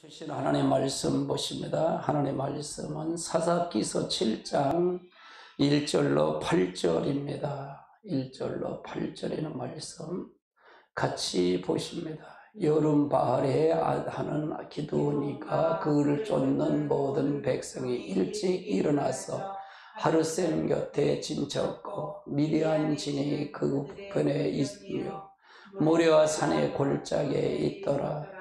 주신 하나님의 말씀 보십니다. 하나님의 말씀은 사사기서 7장 1절로 8절입니다. 1절로 8절이는 말씀 같이 보십니다. 여름 바알에 하는 기드온이가 그를 쫓는 모든 백성이 일찍 일어나서 하루셈 곁에 진쳤고 미디안 진이 그 북편에 있으며 모레와 산의 골짜기에 있더라.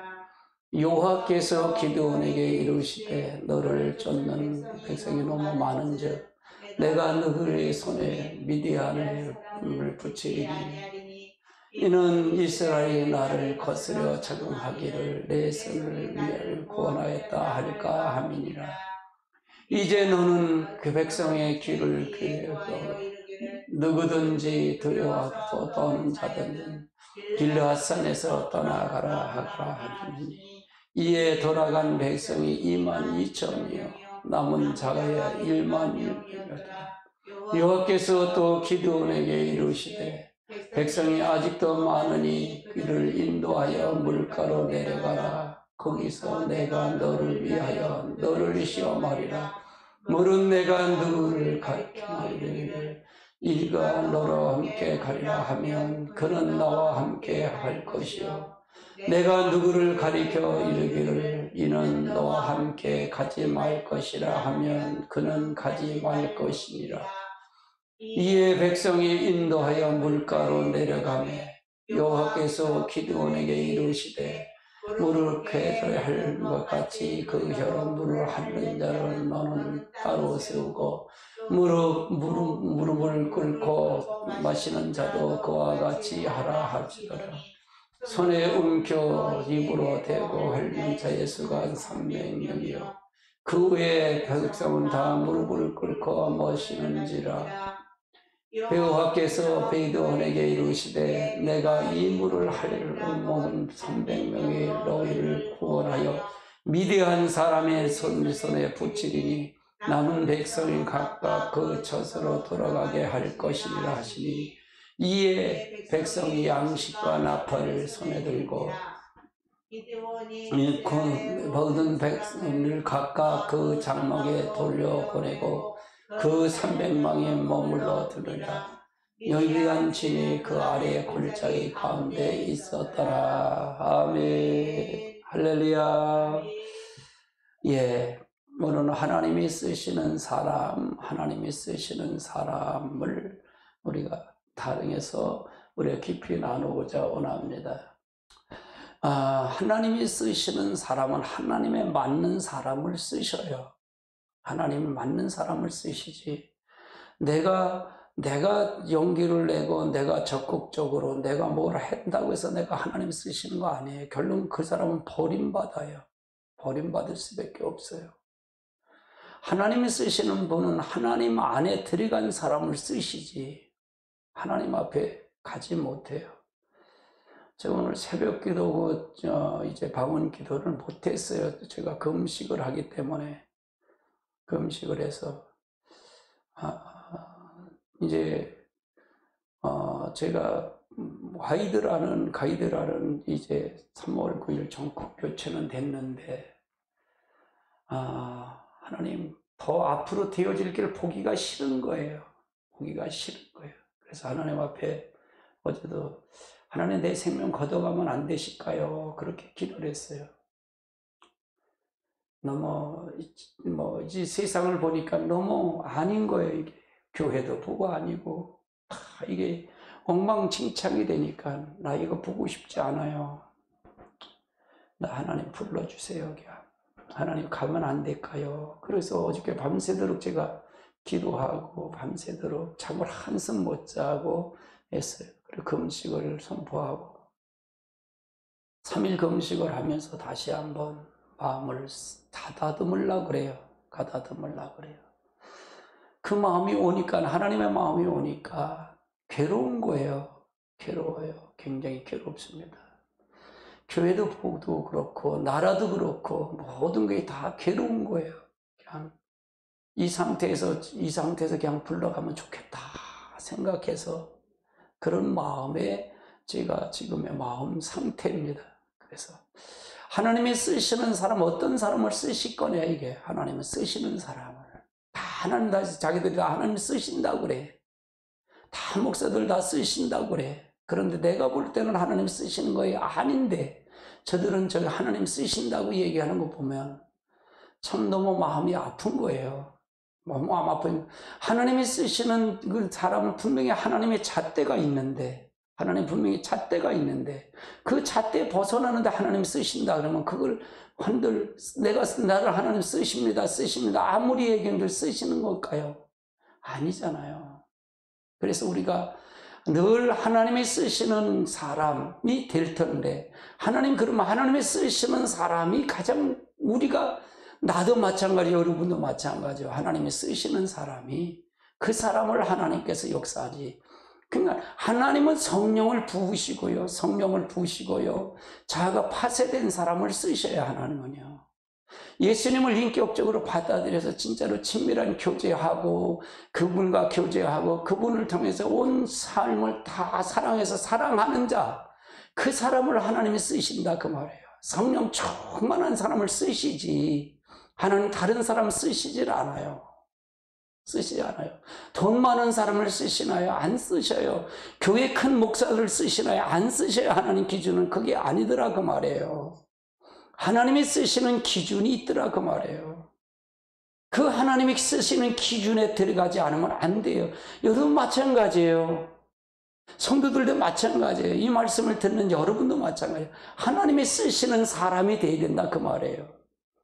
여호와께서 기드온에게 이르시되 너를 쫓는 백성이 너무 많은즉 내가 너희 손에 미디안을 붙이리니 이는 이스라엘이 나를 거스려 적응하기를 내 손을 위하여 구원하였다 할까 함이니라. 이제 너는 그 백성의 길을 기울여 누구든지 두려워하고 떠오는 자들은 길르앗산에서 떠나가라 하라 하니 이에 돌아간 백성이 22,000이요 남은 자가야 10,000이라. 여호와께서 또 기드온에게 이르시되 백성이 아직도 많으니 그를 인도하여 물가로 내려가라. 거기서 내가 너를 위하여 너를 시험하리라. 물은 내가 누구를 가르치리를 이가 너와 함께 가리라 하면 그는 나와 함께 할 것이요 내가 누구를 가리켜 이르기를 이는 너와 함께 가지 말 것이라 하면 그는 가지 말 것이니라. 이에 백성이 인도하여 물가로 내려가매 여호와께서 기드온에게 이르시되 물을 쾌하게 할 것 같이 그 혀로 물을 핥는 자를 너는 따로 세우고 무릎을 꿇고 마시는 자도 그와 같이 하라 할지어다. 손에 움켜 입으로 대고 핥는 자의 수가 300명이요 그 외에 백성은 다 무릎을 꿇고 마시는지라. 여호와께서 기드온에게 이르시되 내가 이 물을 먹은 300명의 너희를 구원하여 미디안 사람의 손에 붙이리니 남은 백성이 각각 그 젖으로 돌아가게 할 것이니라 하시니 이에 백성이 양식과 나팔을 손에 들고 모든 백성을 각각 그 장막에 돌려보내고 그 300명이 머물러 들으라. 여리한 진이 그 아래 골짜기 가운데 있었더라. 아멘. 할렐루야. 예, 오늘은 하나님이 쓰시는 사람을 우리가 타령해서 우리가 깊이 나누고자 원합니다. 하나님이 쓰시는 사람은 하나님에 맞는 사람을 쓰셔요. 하나님이 맞는 사람을 쓰시지. 내가 용기를 내고 내가 적극적으로 내가 뭘 한다고 해서 내가 하나님 쓰시는 거 아니에요. 결론 그 사람은 버림받아요. 버림받을 수밖에 없어요. 하나님이 쓰시는 분은 하나님 안에 들어간 사람을 쓰시지 하나님 앞에 가지 못해요. 제가 오늘 새벽 기도고 이제 방언 기도를 못했어요. 제가 금식을 하기 때문에 금식을 해서 이제 제가 가이드라는 이제 3월 9일 전국 교체는 됐는데 하나님 더 앞으로 되어질 길을 보기가 싫은 거예요. 보기가 싫은 거예요. 그래서 하나님 앞에 어제도 하나님 내 생명 걷어가면 안 되실까요? 그렇게 기도를 했어요. 너무 이제 세상을 보니까 너무 아닌 거예요. 이게 교회도 보고 아니고 이게 엉망진창이 되니까 나 이거 보고 싶지 않아요. 나 하나님 불러주세요. 하나님 가면 안 될까요? 그래서 어저께 밤새도록 제가 기도하고 밤새도록 잠을 한숨 못 자고 했어요. 그리고 금식을 선포하고 3일 금식을 하면서 다시 한번 마음을 가다듬으려고 그래요. 그 마음이 오니까 하나님의 마음이 오니까 괴로운 거예요. 괴로워요. 굉장히 괴롭습니다. 교회도 보도 그렇고 나라도 그렇고 모든 게 다 괴로운 거예요. 그냥 이 상태에서 그냥 불러가면 좋겠다 생각해서 그런 마음에 제가 지금의 마음 상태입니다. 그래서 하나님이 쓰시는 사람, 어떤 사람을 쓰실 거냐, 이게. 하나님은 쓰시는 사람을. 다 하나님, 다 자기들이 다 하나님 쓰신다고 그래. 다 목사들 다 쓰신다고 그래. 그런데 내가 볼 때는 하나님 쓰시는 거에 아닌데, 저들은 저기 하나님 쓰신다고 얘기하는 거 보면 참 너무 마음이 아픈 거예요. 마음 아픈. 하나님이 쓰시는 그 사람은 분명히 하나님의 잣대가 있는데, 하나님 분명히 잣대가 있는데, 그 잣대 벗어나는데 하나님 쓰신다 그러면 그걸 한들 나를 하나님 쓰십니다, 쓰십니다. 아무리 얘기해도 쓰시는 걸까요? 아니잖아요. 그래서 우리가 늘 하나님이 쓰시는 사람이 될 텐데, 그러면 하나님이 쓰시는 사람이 가장 우리가, 나도 마찬가지, 여러분도 마찬가지요. 하나님이 쓰시는 사람이, 그 사람을 하나님께서 역사하지. 그러니까 하나님은 성령을 부으시고요, 자아가 파쇄된 사람을 쓰셔야 하나님은요. 예수님을 인격적으로 받아들여서 진짜로 친밀한 교제하고, 그분과 교제하고, 그분을 통해서 온 삶을 다 사랑해서 사랑하는 자, 그 사람을 하나님이 쓰신다 그 말이에요. 성령 충만한 사람을 쓰시지, 하나님 다른 사람 쓰시질 않아요. 쓰시지 않아요. 돈 많은 사람을 쓰시나요? 안 쓰셔요. 교회 큰 목사를 쓰시나요? 안 쓰셔요. 하나님 기준은 그게 아니더라 그 말이에요. 하나님이 쓰시는 기준이 있더라 그 말이에요. 그 하나님이 쓰시는 기준에 들어가지 않으면 안 돼요. 여러분 마찬가지예요. 성도들도 마찬가지예요. 이 말씀을 듣는 여러분도 마찬가지예요. 하나님이 쓰시는 사람이 돼야 된다 그 말이에요.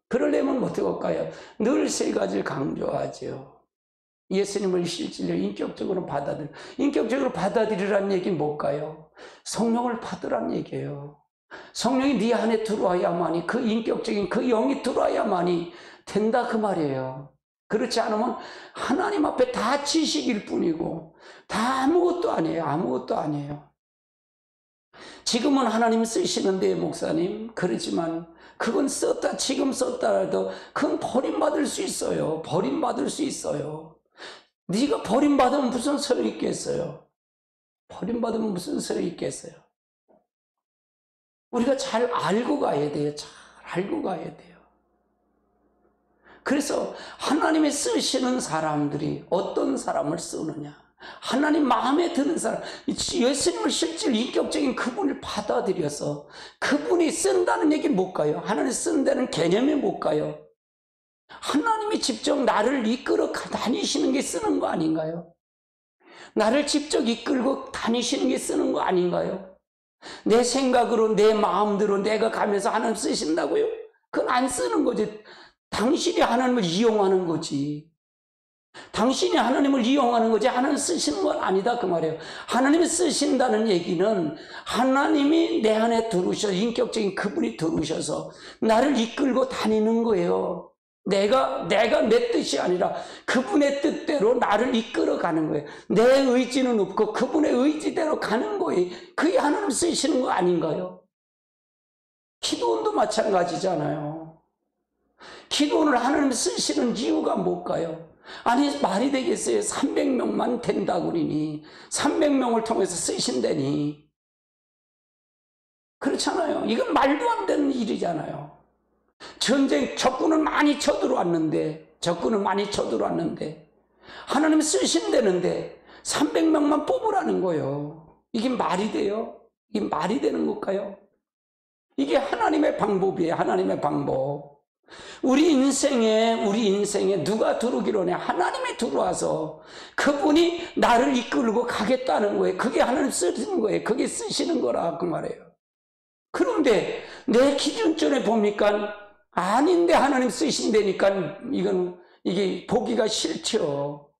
그러려면 어떻게 할까요? 늘 세 가지를 강조하죠. 예수님을 실질로 인격적으로 받아들이라는 얘기는 뭘까요? 성령을 받으라는 얘기예요. 성령이 네 안에 들어와야만이, 그 인격적인 그 영이 들어와야만이 된다 그 말이에요. 그렇지 않으면 하나님 앞에 다 지식일 뿐이고 다 아무것도 아니에요. 지금은 하나님 쓰시는데 목사님, 그렇지만 그건 지금 썼다 해도 그건 버림받을 수 있어요. 네가 버림받으면 무슨 소용이 있겠어요? 우리가 잘 알고 가야 돼요. 그래서 하나님이 쓰시는 사람들이 어떤 사람을 쓰느냐, 하나님 마음에 드는 사람, 예수님을 실질 인격적인 그분을 받아들여서 그분이 쓴다는 얘기는 뭘까요? 하나님 쓴다는 개념이 뭘까요? 하나님이 직접 나를 이끌어 다니시는 게 쓰는 거 아닌가요? 나를 직접 이끌고 다니시는 게 쓰는 거 아닌가요? 내 생각으로, 내 마음대로 내가 가면서 하나님 쓰신다고요? 그건 안 쓰는 거지. 당신이 하나님을 이용하는 거지. 하나님 쓰시는 건 아니다 그 말이에요. 하나님이 쓰신다는 얘기는 하나님이 내 안에 들어오셔서, 인격적인 그분이 들어오셔서 나를 이끌고 다니는 거예요. 내가 내 뜻이 아니라 그분의 뜻대로 나를 이끌어가는 거예요. 내 의지는 없고 그분의 의지대로 가는 거예요. 그게 하나님 쓰시는 거 아닌가요? 기도원도 마찬가지잖아요. 기도원을 하나님 쓰시는 이유가 뭘까요? 아니, 말이 되겠어요? 300명만 된다고 그러니, 300명을 통해서 쓰신다니. 그렇잖아요. 이건 말도 안 되는 일이잖아요. 적군은 많이 쳐들어왔는데 하나님 쓰신다는데 300명만 뽑으라는 거예요. 이게 말이 돼요? 이게 말이 되는 걸까요? 이게 하나님의 방법이에요. 하나님의 방법. 우리 인생에 누가 들어오기로 해? 하나님이 들어와서 그분이 나를 이끌고 가겠다는 거예요. 그게 하나님 쓰시는 거예요. 그게 쓰시는 거라 그 말이에요. 그런데 내 기준점에 보니까 아닌데 하나님 쓰신다니까 이게 보기가 싫죠.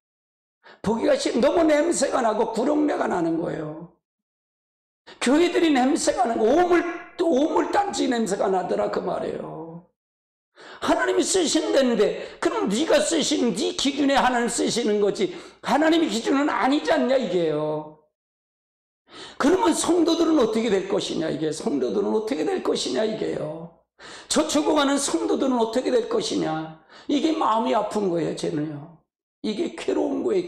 너무 냄새가 나고 구렁내가 나는 거예요. 교회들이 냄새가 나고 오물단지 냄새가 나더라 그 말이에요. 하나님이 쓰신다는데 그럼 네가 쓰시는 네 기준에 하나님 쓰시는 거지 하나님의 기준은 아니지 않냐 이게요. 그러면 성도들은 어떻게 될 것이냐 이게요. 저 죽어가는 성도들은 어떻게 될 것이냐. 이게 마음이 아픈 거예요. 쟤는요. 이게 괴로운 거예요.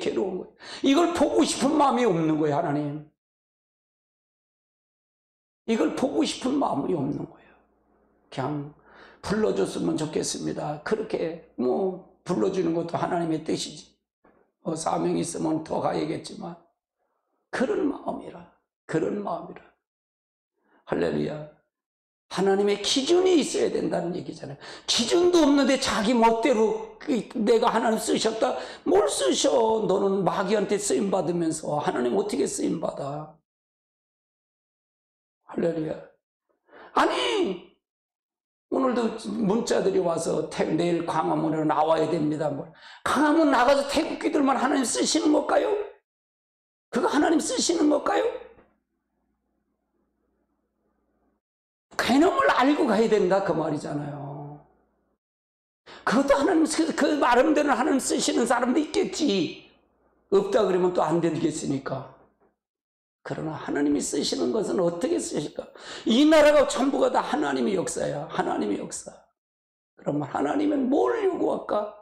이걸 보고 싶은 마음이 없는 거예요. 하나님, 이걸 보고 싶은 마음이 없는 거예요. 그냥 불러줬으면 좋겠습니다. 그렇게 뭐 불러주는 것도 하나님의 뜻이지. 사명이 있으면 더 가야겠지만 그런 마음이라. 할렐루야. 하나님의 기준이 있어야 된다는 얘기잖아요. 기준도 없는데 자기 멋대로 내가 하나님 쓰셨다. 뭘 쓰셔? 너는 마귀한테 쓰임받으면서 하나님 어떻게 쓰임받아? 할렐루야. 아니, 오늘도 문자들이 와서 내일 광화문으로 나와야 됩니다. 광화문 나가서 태극기들만 하나님 쓰시는 걸까요? 그거 하나님 쓰시는 걸까요? 개념을 알고 가야 된다 그 말이잖아요. 그것도 하나님, 그 나름대로 하나님 쓰시는 사람도 있겠지. 없다 그러면 또 안 되겠으니까. 그러나 하나님이 쓰시는 것은 어떻게 쓰실까? 이 나라가 전부가 다 하나님의 역사야. 하나님의 역사. 그러면 하나님은 뭘 요구할까?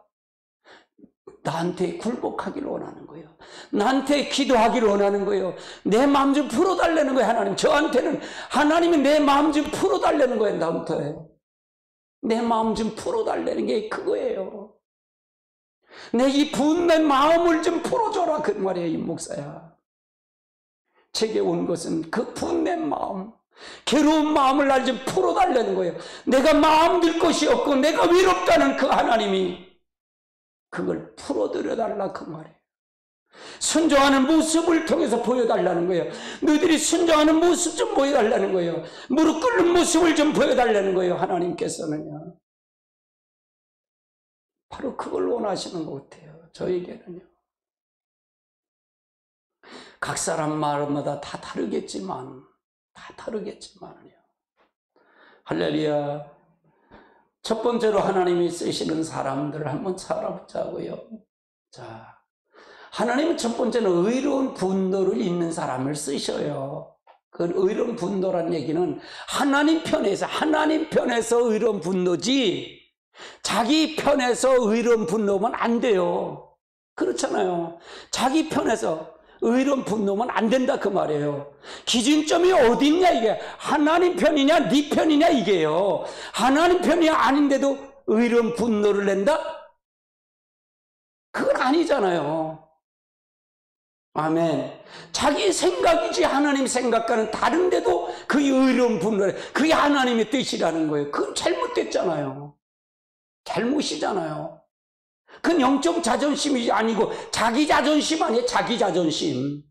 나한테 굴복하기를 원하는 거예요. 나한테 기도하기를 원하는 거예요. 내 마음 좀 풀어달라는 거예요. 하나님. 저한테는 하나님이 내 마음 좀 풀어달라는 거예요. 나부터. 내 마음 좀 풀어달라는 게 그거예요. 내 이 분낸 마음을 좀 풀어줘라 그 말이에요. 이 목사야. 제게 온 것은 그 분낸 마음, 괴로운 마음을 날 좀 풀어달라는 거예요. 내가 마음 들 것이 없고 내가 외롭다는 그 하나님이 그걸 풀어드려달라 그 말이에요. 순종하는 모습을 통해서 보여달라는 거예요. 너희들이 순종하는 모습 좀 보여달라는 거예요. 무릎 꿇는 모습을 좀 보여달라는 거예요. 하나님께서는요. 바로 그걸 원하시는 것 같아요. 저에게는요. 각 사람 마음마다 다 다르겠지만요. 할렐루야. 첫 번째로 하나님이 쓰시는 사람들을 한번 살아보자고요. 자, 하나님은 첫 번째는 의로운 분노를 있는 사람을 쓰셔요. 그 의로운 분노란 얘기는 하나님 편에서 의로운 분노지, 자기 편에서 의로운 분노면 안 돼요. 그렇잖아요. 자기 편에서 의로운 분노면 안 된다 그 말이에요. 기준점이 어디 있냐 이게. 하나님 편이냐 네 편이냐 이게요. 하나님 편이 아닌데도 의로운 분노를 낸다? 그건 아니잖아요. 아멘. 자기 생각이지 하나님 생각과는 다른데도 그 의로운 분노를, 그게 하나님의 뜻이라는 거예요. 그건 잘못됐잖아요. 잘못이잖아요. 그건 영적 자존심이 아니고 자기 자존심 아니에요. 자기 자존심.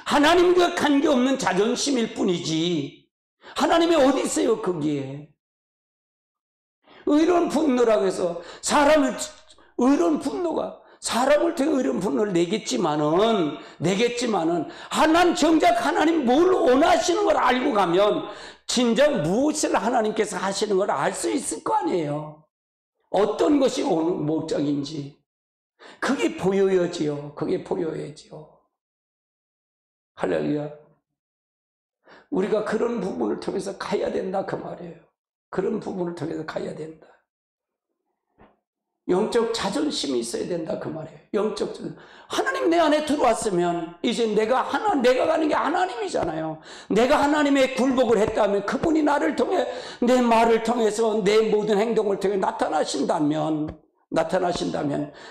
하나님과 관계없는 자존심일 뿐이지 하나님이 어디 있어요 거기에. 의로운 분노라고 해서 의로운 분노가 사람을 통해 의로운 분노를 내겠지만은 정작 하나님 뭘 원하시는 걸 알고 가면 진정 무엇을 하나님께서 하시는 걸 알 수 있을 거 아니에요. 어떤 것이 목적인지 그게 보여야지요. 할렐루야. 우리가 그런 부분을 통해서 가야 된다 그 말이에요. 그런 부분을 통해서 가야 된다. 영적 자존심이 있어야 된다 그 말이에요. 영적 자존심. 하나님 내 안에 들어왔으면 이제 내가 가는 게 하나님이잖아요. 내가 하나님의 굴복을 했다면 그분이 나를 통해, 내 말을 통해서, 내 모든 행동을 통해 나타나신다면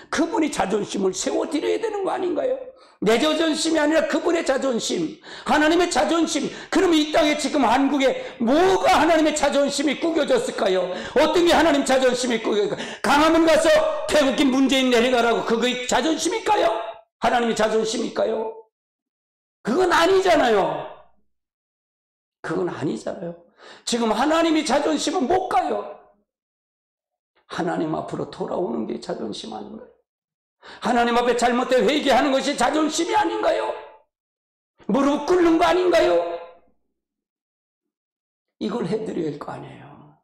그분이 자존심을 세워드려야 되는 거 아닌가요? 내 자존심이 아니라 그분의 자존심, 하나님의 자존심. 그럼 이 땅에 지금 한국에 뭐가 하나님의 자존심이 구겨졌을까요? 어떤 게 하나님 자존심이 구겨졌을까요? 강화문 가서 태극기 문재인 내려가라고 그게 자존심일까요? 하나님의 자존심일까요? 그건 아니잖아요. 지금 하나님이 자존심은 못 가요. 하나님 앞으로 돌아오는 게 자존심 아닌가요? 하나님 앞에 잘못된 회개하는 것이 자존심이 아닌가요? 무릎 꿇는 거 아닌가요? 이걸 해드려야 할 거 아니에요.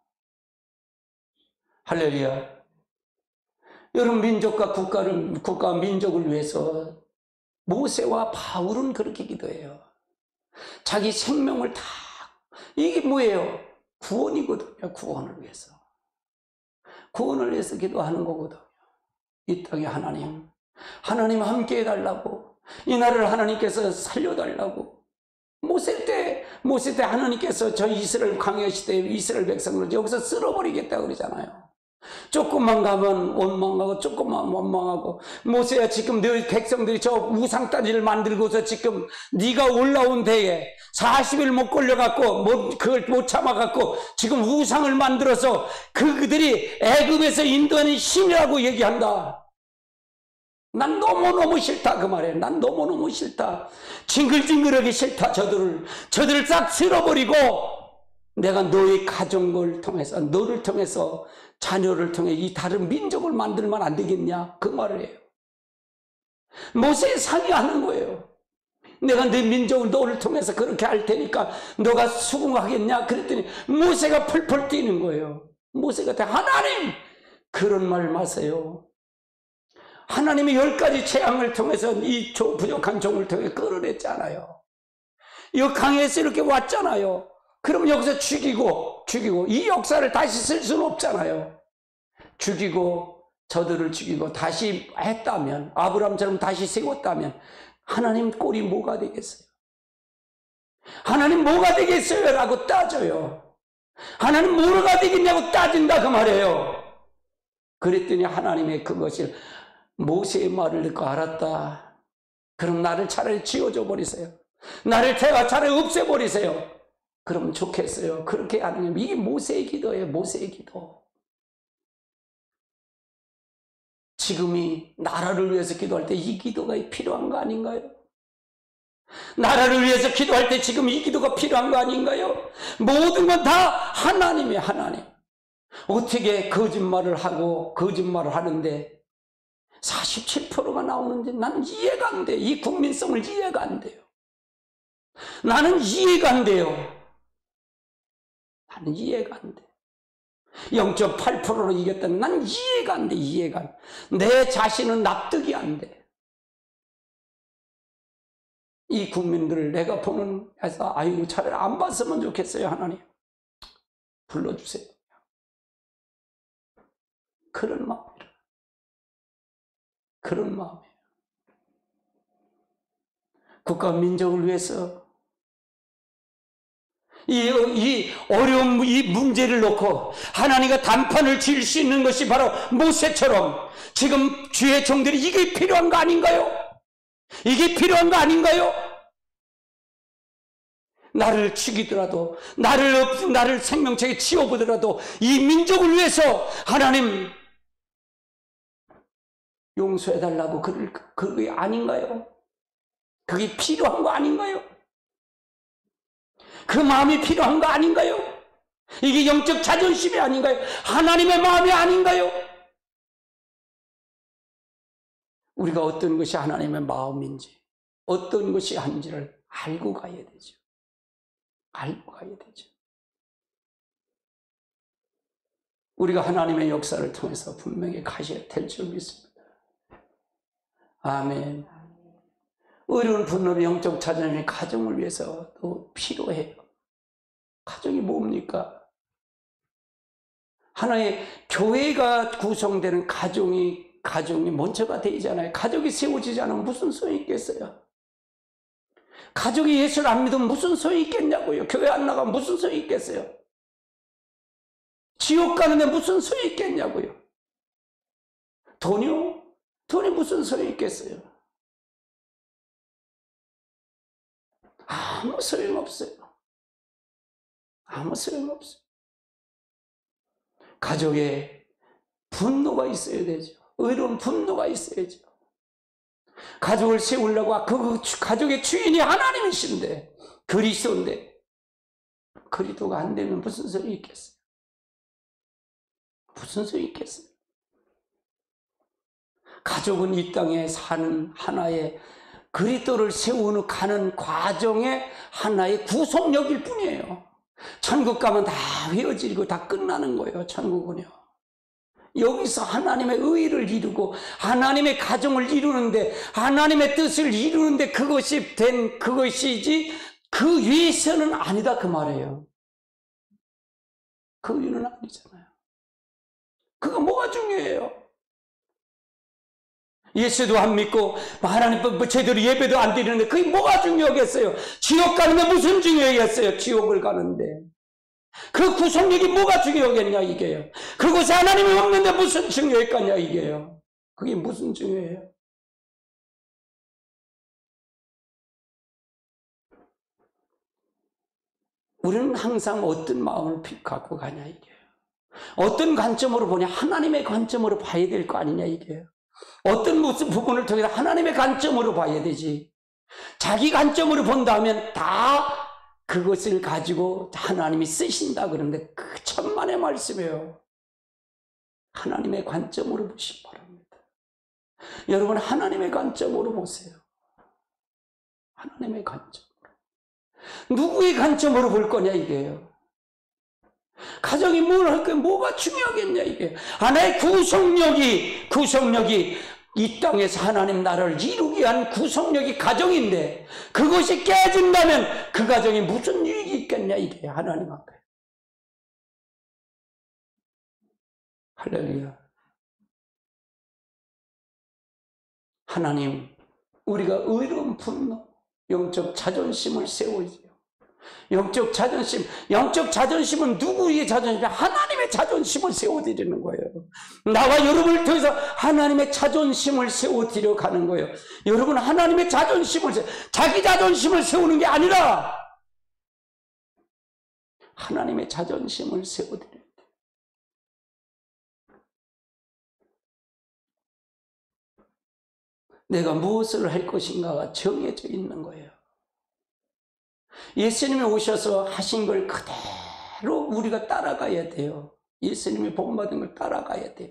할렐루야. 여러분, 민족과 국가와 민족을 위해서 모세와 바울은 그렇게 기도해요. 자기 생명을 다, 이게 뭐예요? 구원이거든요. 구원을 위해서 기도하는 거거든요. 이 땅에 하나님 함께 해달라고, 이 나라를 하나님께서 살려달라고. 모세 때 모세 때 하나님께서 저 이스라엘 광야 시대에 이스라엘 백성을 여기서 쓸어버리겠다 그러잖아요. 조금만 가면 원망하고 조금만 원망하고, 모세야 지금 너희 백성들이 저 우상따지를 만들고서 지금 네가 올라온 데에 40일 못 걸려갖고 그걸 못 참아갖고 지금 우상을 만들어서 그들이 애굽에서 인도하는 신이라고 얘기한다. 난 너무너무 싫다 그 말이에요. 난 너무너무 싫다. 징글징글하기 싫다. 저들을 싹 쓸어버리고 내가 너의 가정을 통해서, 너를 통해서, 자녀를 통해 이 다른 민족을 만들면 안 되겠냐 그 말을 해요. 모세에 상의하는 거예요. 내가 네 민족을 너를 통해서 그렇게 할 테니까 너가 수긍하겠냐 그랬더니 모세가 펄펄 뛰는 거예요. 모세가 하나님 그런 말 마세요. 하나님이 10가지 재앙을 통해서 이 부족한 종을 통해 끌어냈잖아요. 이 강에서 이렇게 왔잖아요. 그럼 여기서 죽이고 이 역사를 다시 쓸 수는 없잖아요. 죽이고 저들을 죽이고 다시 했다면, 아브라함처럼 다시 세웠다면 하나님 꼴이 뭐가 되겠어요? 하나님 뭐가 되겠어요? 라고 따져요. 하나님 뭐가 되겠냐고 따진다 그 말이에요. 그랬더니 하나님의 그것을, 모세의 말을 듣고 알았다. 그럼 나를 차라리 지워줘 버리세요. 나를 차라리 없애버리세요. 그럼 좋겠어요. 그렇게 하는 게 이게 모세의 기도예요. 모세의 기도. 지금이 나라를 위해서 기도할 때 이 기도가 필요한 거 아닌가요? 나라를 위해서 기도할 때 지금 이 기도가 필요한 거 아닌가요? 모든 건 다 하나님이에요. 하나님. 어떻게 거짓말을 하고 거짓말을 하는데 47%가 나오는지 난 이해가 안 돼. 이 국민성을 이해가 안 돼요. 나는 이해가 안 돼요. 나는 이해가 안 돼. 0.8%로 이겼다면 난 이해가 안 돼. 이해가 안 돼. 내 자신은 납득이 안 돼. 이 국민들을 내가 보는 해서 아유 차라리 안 봤으면 좋겠어요. 하나님 불러주세요. 그런 마음이에요. 그런 마음이에요. 국가 민족을 위해서 이 어려운 이 문제를 놓고 하나님과 단판을 지을 수 있는 것이 바로 모세처럼 지금 주의 종들이 이게 필요한 거 아닌가요? 이게 필요한 거 아닌가요? 나를 죽이더라도 나를 생명책에 치워보더라도 이 민족을 위해서 하나님 용서해달라고 그게 아닌가요? 그게 필요한 거 아닌가요? 그 마음이 필요한 거 아닌가요? 이게 영적 자존심이 아닌가요? 하나님의 마음이 아닌가요? 우리가 어떤 것이 하나님의 마음인지, 어떤 것이 한지를 알고 가야 되죠. 알고 가야 되죠. 우리가 하나님의 역사를 통해서 분명히 가셔야 될 줄 믿습니다. 아멘. 어려운 분노의 영적 자존심이 가정을 위해서도 필요해요. 가정이 뭡니까? 하나의 교회가 구성되는 가정이 먼저가 되잖아요. 가족이 세워지지 않으면 무슨 소용이 있겠어요? 가족이 예수를 안 믿으면 무슨 소용이 있겠냐고요. 교회 안 나가면 무슨 소용이 있겠어요? 지옥 가는데 무슨 소용이 있겠냐고요. 돈이요? 돈이 무슨 소용이 있겠어요? 아무 소용없어요. 아무 소용없어요. 가족에 분노가 있어야 되죠. 의로운 분노가 있어야죠. 가족을 세우려고 그 가족의 주인이 하나님이신데, 그리스도인데 그리스도가 안 되면 무슨 소용이 있겠어요? 무슨 소용이 있겠어요? 가족은 이 땅에 사는 하나의 그리스도를 세우는 가는 과정의 하나의 구속력일 뿐이에요. 천국 가면 다 헤어지고 다 끝나는 거예요. 천국은요. 여기서 하나님의 의를 이루고 하나님의 가정을 이루는데, 하나님의 뜻을 이루는데 그것이 된 그것이지 그 위에서는 아니다 그 말이에요. 그 위는 아니잖아요. 그거 뭐가 중요해요? 예수도 안 믿고 하나님 제대로 예배도 안 드리는데 그게 뭐가 중요하겠어요? 지옥 가는데 무슨 중요하겠어요? 지옥을 가는데 그 구속력이 뭐가 중요하겠냐 이게요. 그곳에 하나님이 없는데 무슨 중요했겠냐 이게요. 그게 무슨 중요해요? 우리는 항상 어떤 마음을 갖고 가냐 이게요. 어떤 관점으로 보냐, 하나님의 관점으로 봐야 될 거 아니냐 이게요. 어떤 무슨 부분을 통해서 하나님의 관점으로 봐야 되지. 자기 관점으로 본다면 다 그것을 가지고 하나님이 쓰신다 그러는데 그 천만의 말씀이에요. 하나님의 관점으로 보시기 바랍니다. 여러분 하나님의 관점으로 보세요. 하나님의 관점으로. 누구의 관점으로 볼 거냐 이게요. 가정이 뭘 할 거야? 뭐가 중요하겠냐 이게. 하나의 구속력이 이 땅에서 하나님 나라를 이루기 위한 구속력이 가정인데 그것이 깨진다면 그 가정에 무슨 유익이 있겠냐 이게 하나님 앞에. 할렐루야. 하나님, 우리가 의로운 분노, 영적 자존심을 세우지요. 영적 자존심은 누구의 자존심이냐? 하나님의 자존심을 세워드리는 거예요. 나와 여러분을 통해서 하나님의 자존심을 세워드려 가는 거예요. 여러분 하나님의 자존심을 자기 자존심을 세우는 게 아니라 하나님의 자존심을 세워드려야 돼요. 내가 무엇을 할 것인가가 정해져 있는 거예요. 예수님이 오셔서 하신 걸 그대로 우리가 따라가야 돼요. 예수님이 본받은 걸 따라가야 돼요.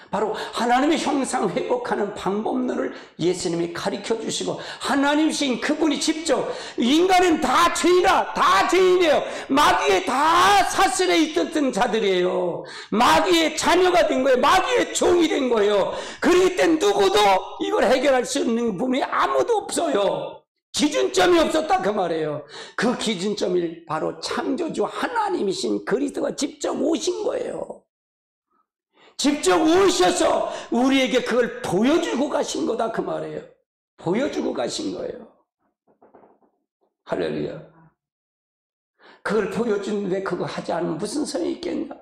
바로 하나님의 형상 회복하는 방법론을 예수님이 가르쳐 주시고 하나님이신 그분이 직접 인간은 다 죄인이라 다 죄인이에요. 마귀에 다 사슬에 있었던 자들이에요. 마귀의 자녀가 된 거예요. 마귀의 종이 된 거예요. 그렇기 때문에 누구도 이걸 해결할 수 있는 분이 아무도 없어요. 기준점이 없었다 그 말이에요. 그 기준점이 바로 창조주 하나님이신 그리스도가 직접 오신 거예요. 직접 오셔서 우리에게 그걸 보여주고 가신 거다 그 말이에요. 보여주고 가신 거예요. 할렐루야. 그걸 보여주는데 그거 하지 않으면 무슨 소용이 있겠냐.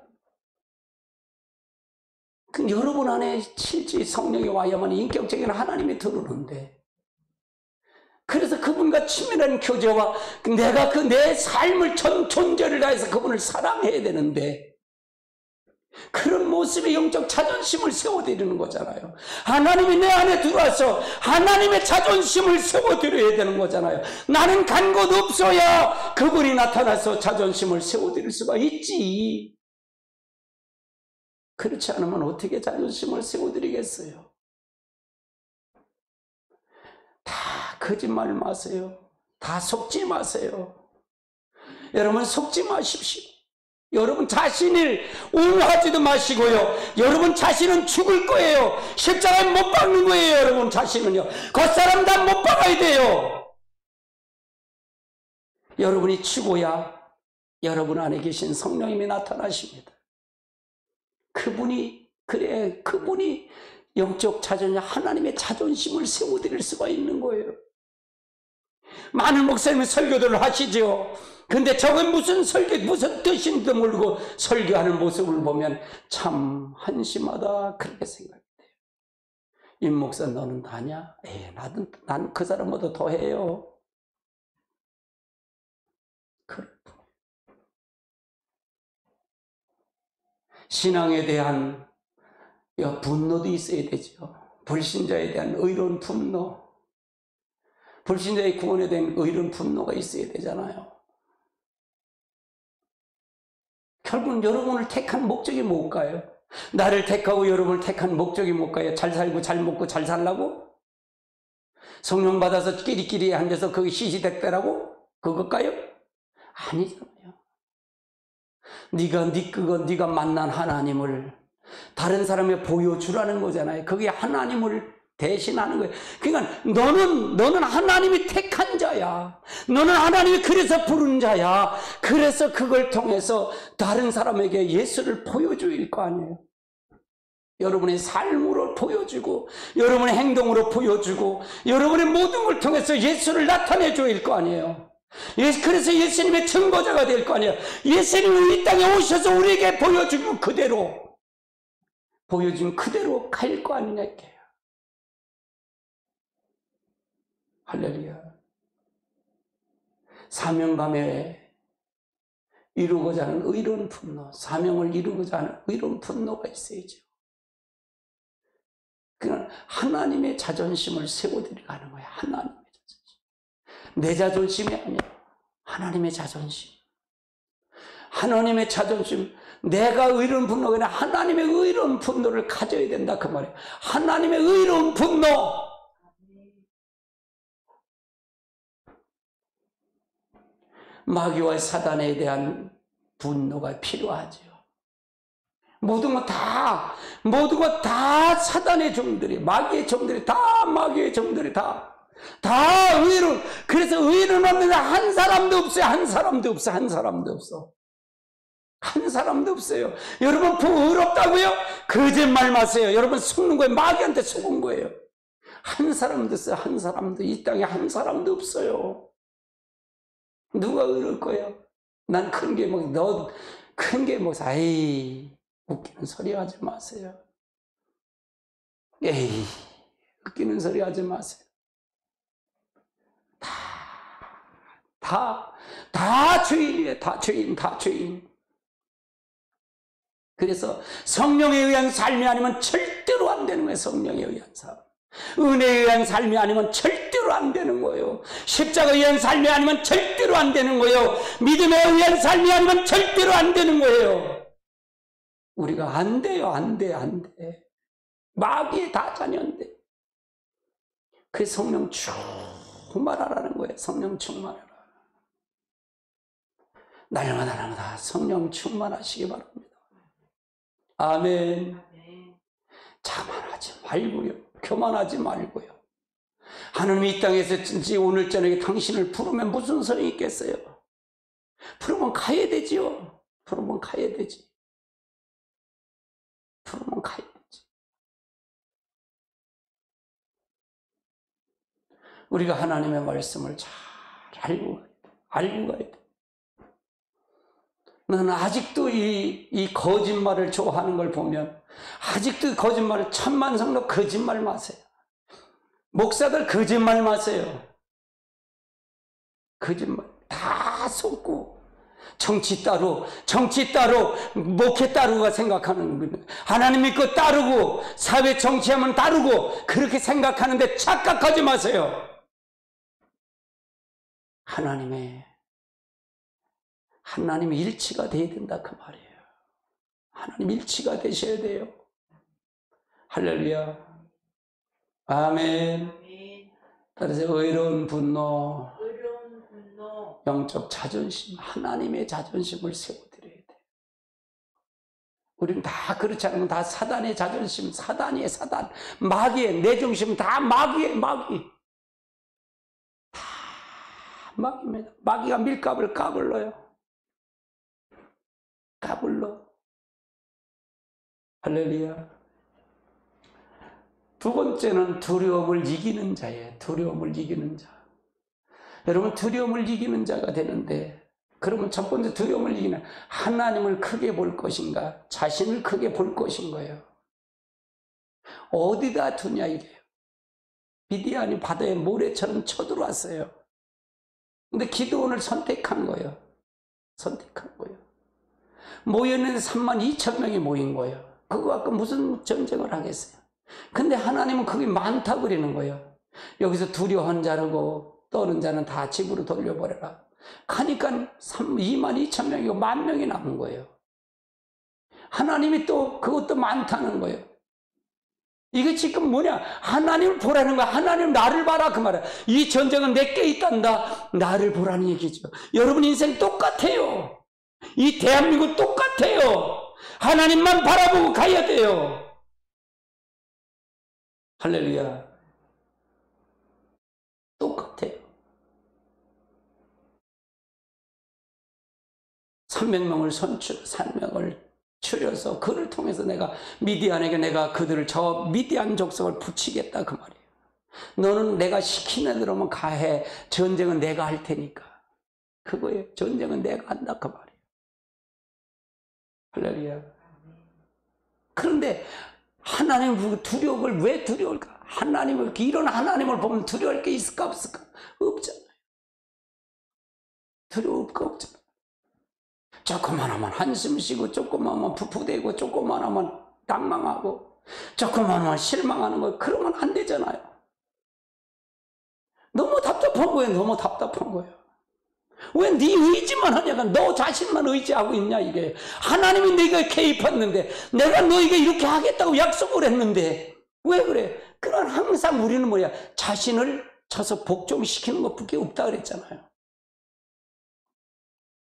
그 여러분 안에 실제 성령이 와야만 인격적인 하나님이 들어오는데, 그래서 그분과 친밀한 교제와 내가 그 내 삶을 전 존재를 다해서 그분을 사랑해야 되는데 그런 모습의 영적 자존심을 세워드리는 거잖아요. 하나님이 내 안에 들어와서 하나님의 자존심을 세워드려야 되는 거잖아요. 나는 간 곳 없어야 그분이 나타나서 자존심을 세워드릴 수가 있지. 그렇지 않으면 어떻게 자존심을 세워드리겠어요? 다 거짓말 마세요. 다 속지 마세요. 여러분 속지 마십시오. 여러분 자신을 옹호하지도 마시고요. 여러분 자신은 죽을 거예요. 십자가에 못 박는 거예요. 여러분 자신은요. 겉사람 다 못 박아야 돼요. 여러분이 죽어야 여러분 안에 계신 성령님이 나타나십니다. 그분이 영적 자존심, 하나님의 자존심을 세워드릴 수가 있는 거예요. 많은 목사님이 설교들을 하시죠. 근데 저건 무슨 뜻인지도 모르고 설교하는 모습을 보면 참 한심하다 그렇게 생각돼요. 임 목사 너는 다냐? 난 그 사람보다 더 해요. 신앙에 대한 분노도 있어야 되죠. 불신자에 대한 의로운 분노, 불신자의 구원에 대한 의로운 분노가 있어야 되잖아요. 결국은 여러분을 택한 목적이 뭘까요? 나를 택하고 여러분을 택한 목적이 뭘까요? 잘 살고 잘 먹고 잘 살라고? 성령 받아서 끼리끼리 앉아서 거기 시시대대라고? 그것까요? 아니잖아요. 네가 만난 하나님을 다른 사람에 보여주라는 거잖아요. 그게 하나님을 대신하는 거예요. 그러니까 너는 하나님이 택한 자야. 너는 하나님이 그래서 부른 자야. 그래서 그걸 통해서 다른 사람에게 예수를 보여줄 거 아니에요. 여러분의 삶으로 보여주고 여러분의 행동으로 보여주고 여러분의 모든 걸 통해서 예수를 나타내 줘야 거 아니에요. 그래서 예수님의 증거자가 될 거 아니에요. 예수님이 이 땅에 오셔서 우리에게 보여준 그대로 갈 거 아니냐 이게요. 할렐루야. 사명감에 이루고자 하는 의로운 분노, 사명을 이루고자 하는 의로운 분노가 있어야죠. 그건 하나님의 자존심을 세워드리고 하는 거예요. 하나님의 자존심. 내 자존심이 아니야. 하나님의 자존심. 하나님의 자존심. 내가 의로운 분노가 아니라 하나님의 의로운 분노를 가져야 된다 그 말이에요. 하나님의 의로운 분노. 마귀와 사단에 대한 분노가 필요하죠. 모든 것 다 사단의 종들이, 마귀의 종들이 다 의로운, 그래서 의로운 없는 한 사람도 없어요. 한 사람도 없어요. 여러분 의롭다고요? 거짓말 마세요. 여러분 속는 거예요. 마귀한테 속은 거예요. 한 사람도 없어요. 이 땅에 한 사람도 없어요. 누가 의로울 거예요? 난 큰 게 뭐, 너 큰 게 뭐, 에이, 웃기는 소리 하지 마세요. 에이, 웃기는 소리 하지 마세요. 다 죄인이에요. 다 죄인. 그래서 성령에 의한 삶이 아니면 절대로 안 되는 거예요. 성령에 의한 삶. 은혜에 의한 삶이 아니면 절대로 안 되는 거예요. 십자가에 의한 삶이 아니면 절대로 안 되는 거예요. 믿음에 의한 삶이 아니면 절대로 안 되는 거예요. 우리가 안 돼요. 안 돼. 마귀의 다 자녀인데. 그 성령 충만하라는 거예요. 성령 충만하라. 날마다 성령 충만하시기 바랍니다. 아멘. 자만하지 말고요. 교만하지 말고요. 하나님이 이 땅에서 오늘 저녁에 당신을 부르면 무슨 소용이 있겠어요? 부르면 가야 되지요. 부르면 가야 되지. 우리가 하나님의 말씀을 잘 알고 가야 돼. 나는 아직도 이 거짓말을 좋아하는 걸 보면, 아직도 거짓말을, 천만성도 거짓말 마세요. 목사들 거짓말 마세요. 거짓말 다 속고, 정치 따로, 목회 따르고가 생각하는 거예요. 하나님 믿고 따르고, 사회 정치하면 따르고, 그렇게 생각하는데 착각하지 마세요. 하나님의 일치가 돼야 된다 그 말이에요. 하나님 일치가 되셔야 돼요. 할렐루야. 아멘. 따라서 의로운 분노, 영적 자존심, 하나님의 자존심을 세워드려야 돼요. 우리는 다 그렇지 않으면 다 사단의 자존심, 사단, 마귀의 내 중심, 다 마귀. 다 마귀입니다. 마귀가 밀값을 까불러요. 할렐루야. 두 번째는 두려움을 이기는 자예요. 두려움을 이기는 자. 여러분 두려움을 이기는 자가 되는데, 그러면 첫 번째 두려움을 이기는, 하나님을 크게 볼 것인가, 자신을 크게 볼 것인가요? 어디다 두냐 이게요. 미디안이 바다에 모래처럼 쳐들어왔어요. 근데 기드온을 선택한 거예요. 모여있는 32,000명이 모인 거예요. 그거 갖고 무슨 전쟁을 하겠어요. 근데 하나님은 그게 많다 그러는 거예요. 여기서 두려워한 자르고 떠는 자는 다 집으로 돌려버려라. 가니까 22,000명이고 10,000명이 남은 거예요. 하나님이 또 그것도 많다는 거예요. 이게 지금 뭐냐? 하나님을 보라는 거야. 하나님 나를 봐라 그 말이야. 이 전쟁은 내게 있단다. 나를 보라는 얘기죠. 여러분 인생 똑같아요. 이 대한민국 똑같아요. 하나님만 바라보고 가야 돼요. 할렐루야. 똑같아요. 300명을 추려서 그를 통해서 내가 미디안에게 내가 그들을 저 미디안 족속을 붙이겠다 그 말이에요. 너는 내가 시키는 대로만 가해. 전쟁은 내가 할 테니까. 그거예요. 전쟁은 내가 한다 그 말이에요. 할렐루야. 그런데 하나님 두려움을 왜 두려울까? 하나님을, 이런 하나님을 보면 두려울 게 있을까 없을까? 없잖아요. 두려울 거 없잖아요. 조금만 하면 한숨 쉬고, 조금만 하면 푸푸대고, 조금만 하면 당망하고, 조금만 하면 실망하는 거, 그러면 안 되잖아요. 너무 답답한 거예요. 너무 답답한 거예요. 왜 네 의지만 하냐가, 너 자신만 의지하고 있냐 이게. 하나님이 네가 개입했는데, 내가 너에게 이렇게 하겠다고 약속을 했는데 왜 그래? 그런 항상 우리는 뭐야? 자신을 쳐서 복종시키는 것밖에 없다 그랬잖아요.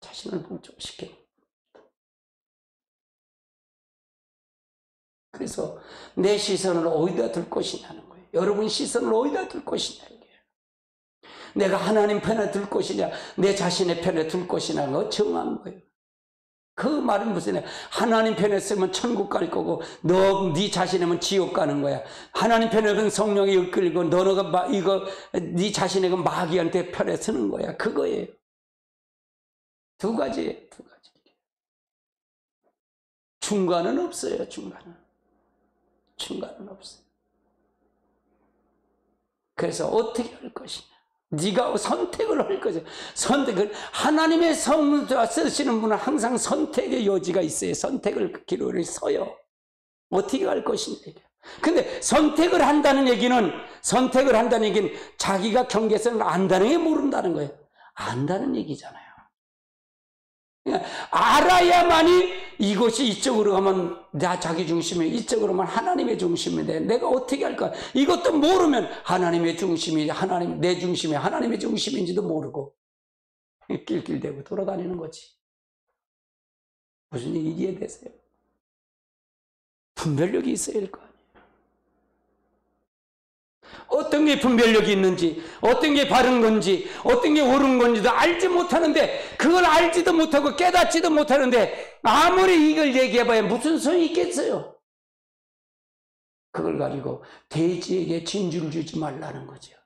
자신을 복종시키는. 그래서 내 시선을 어디다 둘 것이냐는 거예요. 여러분 시선을 어디다 둘 것이냐 이게. 내가 하나님 편에 둘 것이냐, 내 자신의 편에 둘 것이냐, 거 정한 거예요. 그 말은 무슨 애? 하나님 편에 쓰면 천국 갈 거고, 너 네 자신이면 지옥 가는 거야. 하나님 편에는 성령이 이끌고, 너가 이거 네 자신에게 마귀한테 편에 쓰는 거야. 그거예요. 두 가지예요. 두 가지. 중간은 없어요. 중간은 없어요. 그래서 어떻게 할 것이냐? 네가 선택을 할 거죠. 선택을, 하나님의 성을 쓰시는 분은 항상 선택의 여지가 있어요. 선택을 기로를 서요. 어떻게 할 것이냐. 근데 선택을 한다는 얘기는 자기가 경계선을 안다는 게 모른다는 거예요. 안다는 얘기잖아요. 알아야만이 이것이 이쪽으로 가면 나 자기 중심이, 이쪽으로 가면 하나님의 중심인데 내가 어떻게 할까? 이것도 모르면 하나님의 중심이, 내 중심이 하나님의 중심인지도 모르고 낄낄대고 돌아다니는 거지. 무슨 얘기 이해되세요? 분별력이 있어야 할 거 아니에요. 어떤 게 분별력이 있는지, 어떤 게 바른 건지, 어떤 게 옳은 건지도 알지 못하는데, 그걸 알지도 못하고 깨닫지도 못하는데 아무리 이걸 얘기해봐야 무슨 소용이 있겠어요? 그걸 가지고 돼지에게 진주를 주지 말라는 거죠.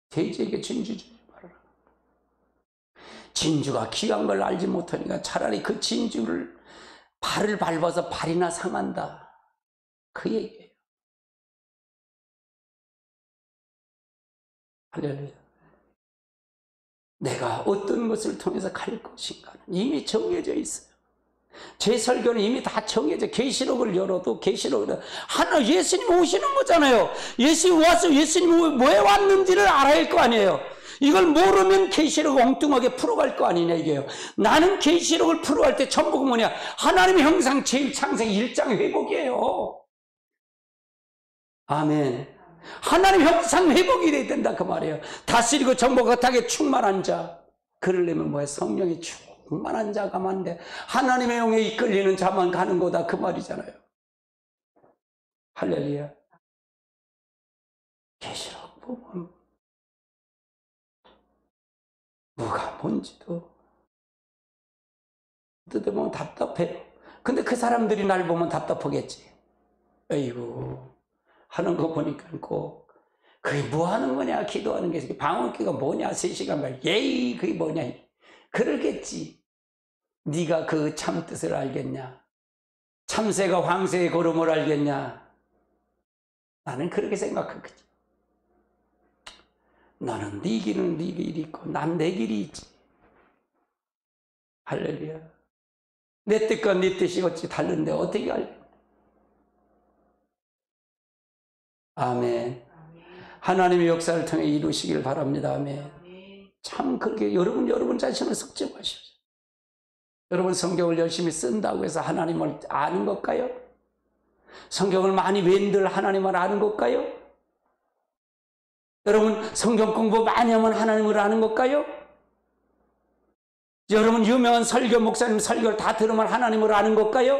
돼지에게 진주 주지 말아라. 진주가 귀한 걸 알지 못하니까 차라리 그 진주를 발을 밟아서 발이나 상한다. 그 얘기예요. 할렐루야. 내가 어떤 것을 통해서 갈 것인가는 이미 정해져 있어요. 제 설교는 이미 다 정해져. 계시록을 열어도 계시록을 하나 예수님 오시는 거잖아요. 예수님 와서 예수님 왜 왔는지를 알아야 할 거 아니에요. 이걸 모르면 계시록 엉뚱하게 풀어갈 거 아니냐 이게요. 나는 계시록을 풀어갈 때 전부가 뭐냐? 하나님의 형상 제1창세기 1장 회복이에요. 아멘. 하나님 형상 회복이 돼야 된다 그 말이에요. 다스리고 정복하게 충만한 자, 그러려면 뭐야? 성령이 충만한 자가 만데 하나님의 영에 이끌리는 자만 가는 거다 그 말이잖아요. 할렐루야. 계시록 보면 뭐가 뭔지도 어떻게 보면 답답해요. 근데 그 사람들이 날 보면 답답하겠지. 아이고 하는 거 보니까 꼭 그게 뭐 하는 거냐, 기도하는 게 방언기가 뭐냐, 3시간 말 예이 그게 뭐냐 그러겠지. 네가 그 참 뜻을 알겠냐, 참새가 황새의 걸음을 알겠냐. 나는 그렇게 생각하거든. 너는 네 길은 네 길이 있고 난 내 길이 있지. 할렐루야. 내 뜻과 네 뜻이 어찌 다른데 어떻게 알겠냐. 아멘. 하나님의 역사를 통해 이루시길 바랍니다. 아멘. 참 그렇게 여러분 자신을 썩지 마십시오. 여러분 성경을 열심히 쓴다고 해서 하나님을 아는 것일까요? 성경을 많이 웬들 하나님을 아는 것일까요? 여러분 성경 공부 많이 하면 하나님을 아는 것일까요? 여러분 유명한 설교 목사님 설교를 다 들으면 하나님을 아는 것일까요?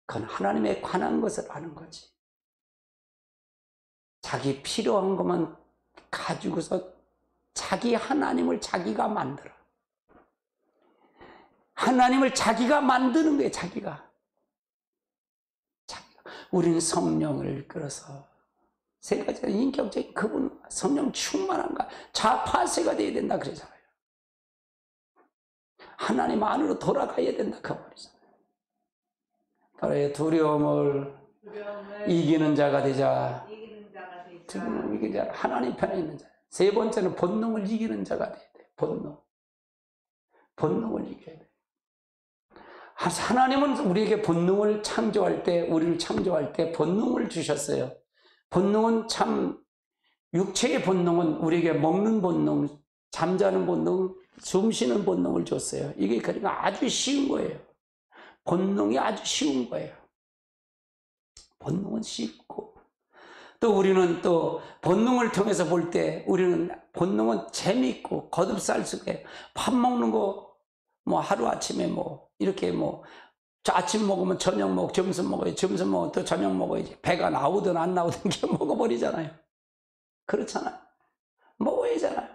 그건 하나님에 관한 것을 아는 거지. 자기 필요한 것만 가지고서 자기 하나님을 자기가 만들어. 하나님을 자기가 만드는 거예요. 자기가. 우리는 성령을 끌어서 세 가지가 인격적인 그분, 성령 충만한가, 자파세가 되어야 된다 그러잖아요. 하나님 안으로 돌아가야 된다 그 말이잖아요. 그래, 두려움을 이기는 자가 되자. 두려움을 이기는 자, 하나님 편에 있는 자. 세 번째는 본능을 이기는 자가 돼야 돼. 본능을 이겨야 돼. 하나님은 우리에게 본능을 창조할 때, 우리를 창조할 때 본능을 주셨어요. 본능은 참, 육체의 본능은 우리에게 먹는 본능, 잠자는 본능, 숨 쉬는 본능을 줬어요. 이게 그러니까 아주 쉬운 거예요. 본능이 아주 쉬운 거예요. 본능은 쉽고. 또 우리는 또 본능을 통해서 볼 때 우리는 본능은 재미있고 거듭살 속에 밥 먹는 거 뭐 하루아침에 뭐 이렇게 뭐 아침 먹으면 저녁 먹고 점심 먹어야지, 점심 먹으면 또 저녁 먹어야지, 배가 나오든 안 나오든 그냥 먹어버리잖아요. 그렇잖아요. 먹어야잖아요.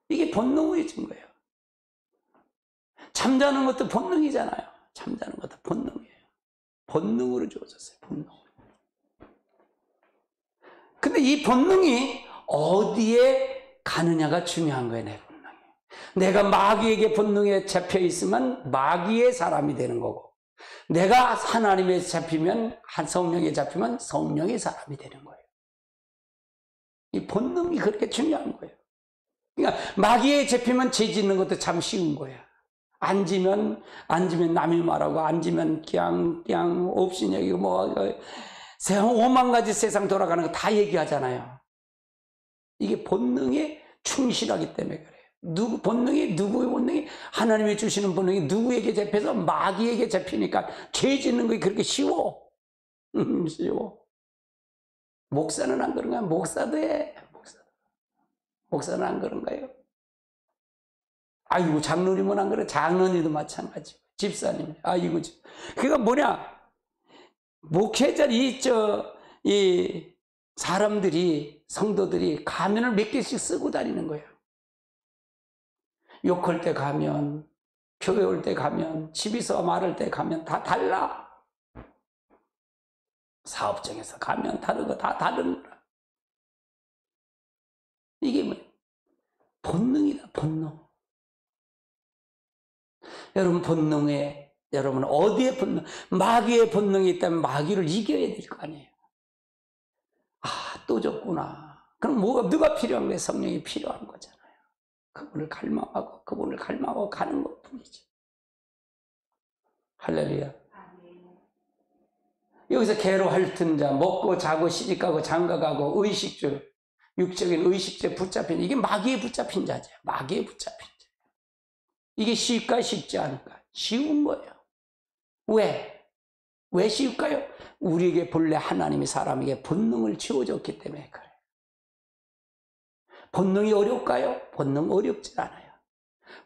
이게 본능이진 거예요. 잠자는 것도 본능이잖아요. 잠자는 것도 본능이에요. 본능으로 주어졌어요. 본능. 근데 이 본능이 어디에 가느냐가 중요한 거예요. 내 본능이. 내가 마귀에게 본능에 잡혀 있으면 마귀의 사람이 되는 거고, 내가 하나님에 잡히면, 성령에 잡히면 성령의 사람이 되는 거예요. 이 본능이 그렇게 중요한 거예요. 그러니까 마귀에 잡히면 죄 짓는 것도 참 쉬운 거야. 앉으면 남이 말하고, 앉으면 그냥 없인 얘기고, 뭐 5만 가지 세상 돌아가는 거 다 얘기하잖아요. 이게 본능에 충실하기 때문에 그래요. 누구의 본능이, 하나님이 주시는 본능이 누구에게 잡혀서 마귀에게 잡히니까 죄 짓는 게 그렇게 쉬워. 쉬워. 목사는 안 그런가요? 목사도 해. 목사는 안 그런가요? 아이고, 장로님은 안 그래. 장로님도 마찬가지고, 집사님. 아이고, 그게 뭐냐? 목회자, 이 사람들이, 성도들이 가면을 몇 개씩 쓰고 다니는 거예요. 욕할 때 가면, 교회 올 때 가면, 집에서 말할 때 가면 다 달라. 사업장에서 가면 다르고 다 다른 거라. 이게 뭐예요? 본능이다, 본능. 여러분 본능에, 여러분 어디에 본능, 마귀의 본능이 있다면 마귀를 이겨야 될 거 아니에요. 아, 또 졌구나. 그럼 누가 필요한 거예요? 성령이 필요한 거잖아요. 그분을 갈망하고 가는 것 뿐이지. 할렐루야. 여기서 개로 핥은 자, 먹고 자고 시집가고 장가가고 의식주, 육적인 의식주에 붙잡힌, 이게 마귀에 붙잡힌 자죠. 마귀에 붙잡힌 자. 이게 쉽까 쉽지 않을까? 쉬운 거예요. 왜 쉬울까요? 우리에게 본래 하나님이 사람에게 본능을 지어줬기 때문에 그래요. 본능이 어려울까요? 본능 어렵지 않아요.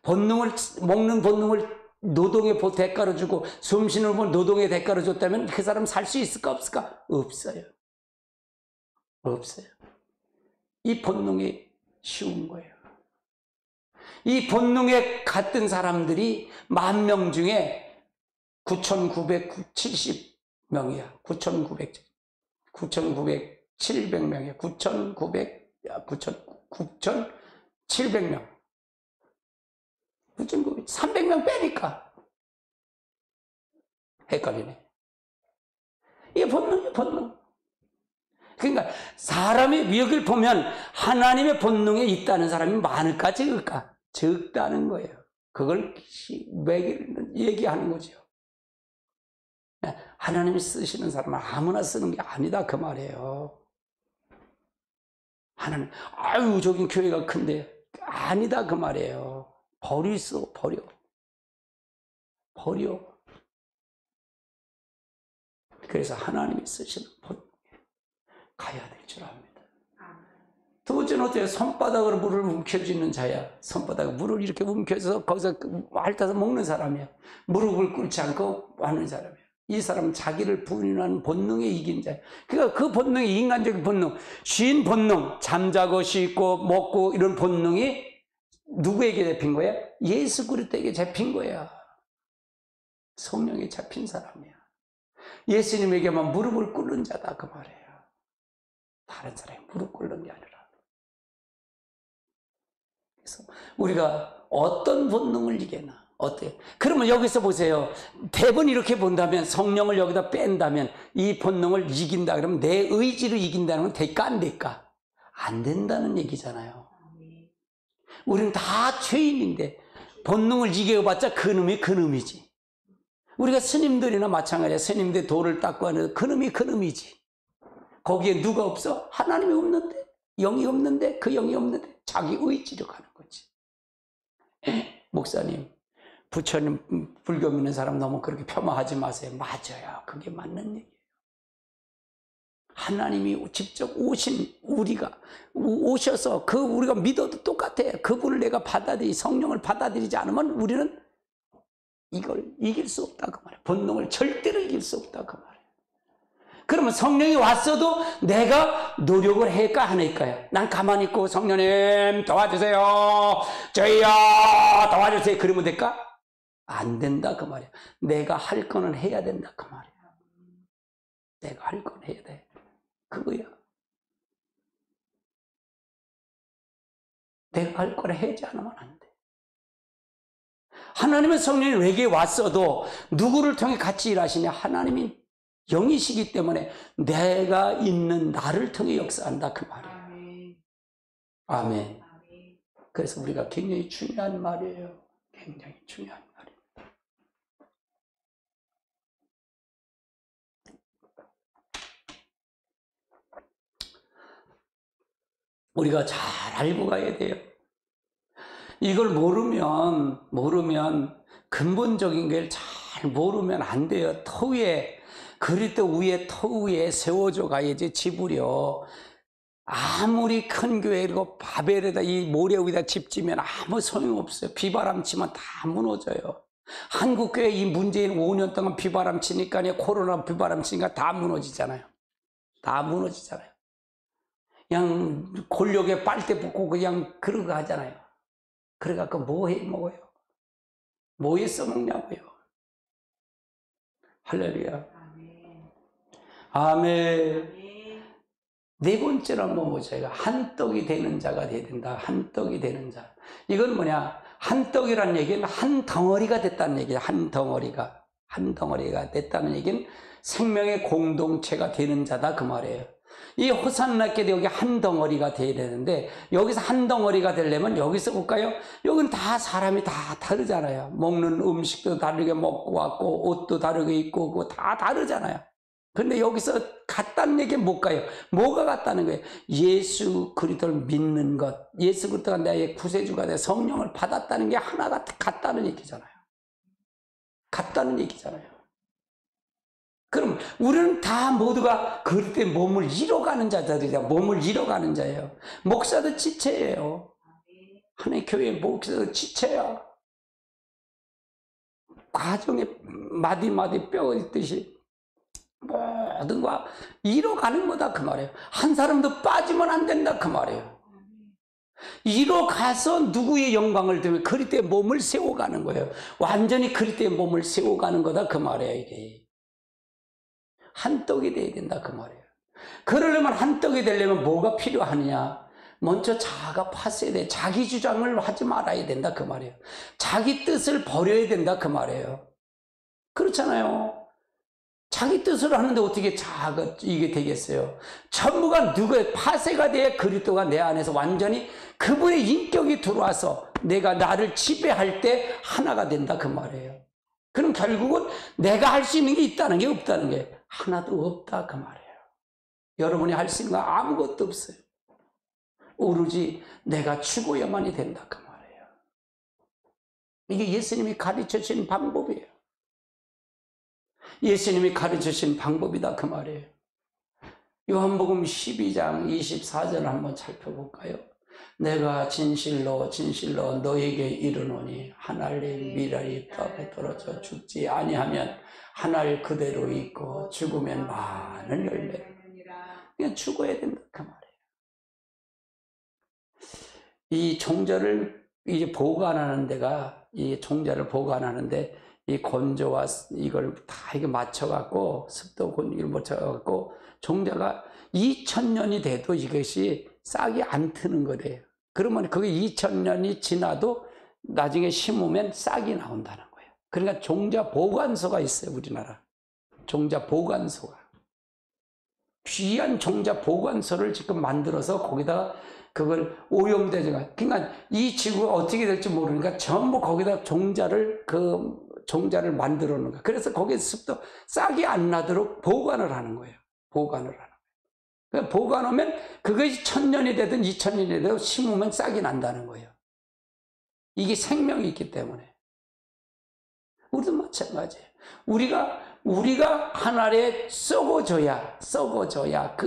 먹는 본능을 노동의 대가로 주고, 숨 쉬는 걸 노동의 대가로 줬다면 그 사람 살 수 있을까 없을까? 없어요. 이 본능이 쉬운 거예요. 이 본능에 갔던 사람들이 10,000명 중에 9,970명이야. 9,700명이야. 9,700명. 300명 빼니까 헷갈리네. 이게 본능이에요, 본능. 그러니까 사람의 여기를 보면 하나님의 본능에 있다는 사람이 많을까 적을까? 적다는 거예요. 그걸 얘기하는 거죠. 하나님이 쓰시는 사람은 아무나 쓰는 게 아니다 그 말이에요. 하나님, 아유 저긴 교회가 큰데, 아니다 그 말이에요. 버려. 그래서 하나님이 쓰시는 본능에 가야 될 줄 압니다. 두 번째는 어때요? 손바닥으로 물을 움켜쥐는 자야. 손바닥으로 물을 이렇게 움켜서 거기서 핥아서 먹는 사람이야. 무릎을 꿇지 않고 하는 사람이야. 이 사람은 자기를 부인하는 본능에 이긴 자야. 그러니까 그 본능이 인간적인 본능, 쉰 본능, 잠자고 씻고 먹고 이런 본능이 누구에게 잡힌 거야? 예수 그리스도에게 잡힌 거야. 성령에 잡힌 사람이야. 예수님에게만 무릎을 꿇는 자다 그 말이에요. 다른 사람이 무릎 꿇는 게 아니라. 그래서 우리가 어떤 본능을 이겨나? 어때요? 그러면 여기서 보세요. 대번 이렇게 본다면, 성령을 여기다 뺀다면, 이 본능을 이긴다 그러면 내 의지로 이긴다는 건 될까 안 될까? 안 된다는 얘기잖아요. 우리는 다 죄인인데 본능을 이겨봤자 그놈이 그놈이지. 우리가 스님들이나 마찬가지야. 스님들 돌을 닦고 하는 그놈이 그놈이지. 거기에 누가 없어? 하나님이 없는데, 영이 없는데, 그 영이 없는데 자기 의지로 가는 거지. 목사님, 부처님 불교 믿는 사람 너무 그렇게 폄하하지 마세요. 맞아요. 그게 맞는 얘기예요. 하나님이 직접 오셔서 우리가 믿어도 똑같아요. 그분을 내가 성령을 받아들이지 않으면 우리는 이걸 이길 수 없다 그 말이에요. 본능을 절대로 이길 수 없다 그 말이에요. 그러면 성령이 왔어도 내가 노력을 할까 안 할까요? 난 가만히 있고 성령님 도와주세요. 저희요 도와주세요. 그러면 될까? 안 된다 그 말이에요. 내가 할 거는 해야 된다 그 말이에요. 내가 할 건 해야 돼. 그거야. 내가 할 거를 하지 않으면 안 돼. 하나님의 성령이 내게 왔어도 누구를 통해 같이 일하시냐? 하나님이 영이시기 때문에 내가 있는 나를 통해 역사한다 그 말이에요. 아멘. 그래서 우리가 굉장히 중요한 말이에요. 굉장히 중요한 말이에요. 우리가 잘 알고 가야 돼요. 이걸 모르면 근본적인 걸 잘 모르면 안 돼요. 그리스도 위에 터 위에 세워져 가야지 집으려. 아무리 큰 교회고 바벨에다 이 모래 위에다 집 지면 아무 소용없어요. 비바람 치면 다 무너져요. 한국교회 이 문재인 5년 동안 비바람 치니까, 코로나 비바람 치니까 다 무너지잖아요. 다 무너지잖아요. 그냥 권력에 빨대 붓고 그냥 그러고 하잖아요. 그래갖고 뭐 해 먹어요? 뭐에 써먹냐고요? 할렐루야. 아멘. 네 번째로 한번 보자. 한 떡이 되는 자가 되어야 된다. 한 떡이 되는 자. 이건 뭐냐? 한 떡이라는 얘기는 한 덩어리가 됐다는 얘기야. 한 덩어리가 됐다는 얘기는 생명의 공동체가 되는 자다 그 말이에요. 이 호산나께 여기 한 덩어리가 되어야 되는데, 여기서 한 덩어리가 되려면 여기서 볼까요? 여기는 다 사람이 다 다르잖아요. 먹는 음식도 다르게 먹고 왔고 옷도 다르게 입고 오고 다 다르잖아요. 근데 여기서 같다는 얘기는 뭘까요? 뭐가 같다는 거예요? 예수 그리스도를 믿는 것, 예수 그리스도가 나의 구세주가 돼 성령을 받았다는 게 하나가 같다는 얘기잖아요. 같다는 얘기잖아요. 그럼 우리는 다 모두가 그리스도의 몸을 이뤄가는 자들이다. 몸을 이뤄가는 자예요. 목사도 지체예요. 하나님 교회의 목사도 지체야. 과정에 마디마디 뼈 있듯이 모든 거 이뤄가는 거다 그 말이에요. 한 사람도 빠지면 안 된다 그 말이에요. 이뤄가서 누구의 영광을 들면 그리스도의 몸을 세워가는 거예요. 완전히 그리스도의 몸을 세워가는 거다 그 말이에요. 이게 한 떡이 돼야 된다 그 말이에요. 그러려면 한 떡이 되려면 뭐가 필요하느냐? 먼저 자아가 파쇄야 돼. 자기 주장을 하지 말아야 된다 그 말이에요. 자기 뜻을 버려야 된다 그 말이에요. 그렇잖아요. 자기 뜻을 하는데 어떻게 자아가 이게 되겠어요? 전부가 누구의 파쇄가 돼야 그리스도가 내 안에서 완전히 그분의 인격이 들어와서 내가 나를 지배할 때 하나가 된다 그 말이에요. 그럼 결국은 내가 할 수 있는 게 있다는 게 없다는 게 하나도 없다 그 말이에요. 여러분이 할 수 있는 거 아무것도 없어요. 오로지 내가 죽어야만이 된다 그 말이에요. 이게 예수님이 가르쳐 주신 방법이에요. 예수님이 가르쳐 주신 방법이다 그 말이에요. 요한복음 12장 24절 한번 살펴볼까요? 내가 진실로 진실로 너에게 이르노니 한 알의 밀알이 떡에 떨어져 죽지 아니하면 한 알 그대로 있고 죽으면 많은 열매를. 그냥 죽어야 된다 그 말이에요. 이 종자를 이제 보관하는 데가, 이 종자를 보관하는데, 이 건조와 이걸 다 이게 맞춰갖고, 습도 건조기를 맞춰갖고, 종자가 2000년이 돼도 이것이 싹이 안 트는 거래요. 그러면 그게 2000년이 지나도 나중에 심으면 싹이 나온다는 거예요. 그러니까 종자 보관소가 있어요, 우리나라. 종자 보관소가. 귀한 종자 보관소를 지금 만들어서 거기다가 그걸 오염되지가. 그러니까 이 지구가 어떻게 될지 모르니까 전부 거기다 종자를 종자를 만들어 놓은 거예요. 그래서 거기에 습도 싹이 안 나도록 보관을 하는 거예요. 보관을 하는 거예요. 그러니까 보관하면 그것이 1000년이 되든 2000년이 되든 심으면 싹이 난다는 거예요. 이게 생명이 있기 때문에. 우리도 마찬가지예요. 우리가 하나에 썩어져야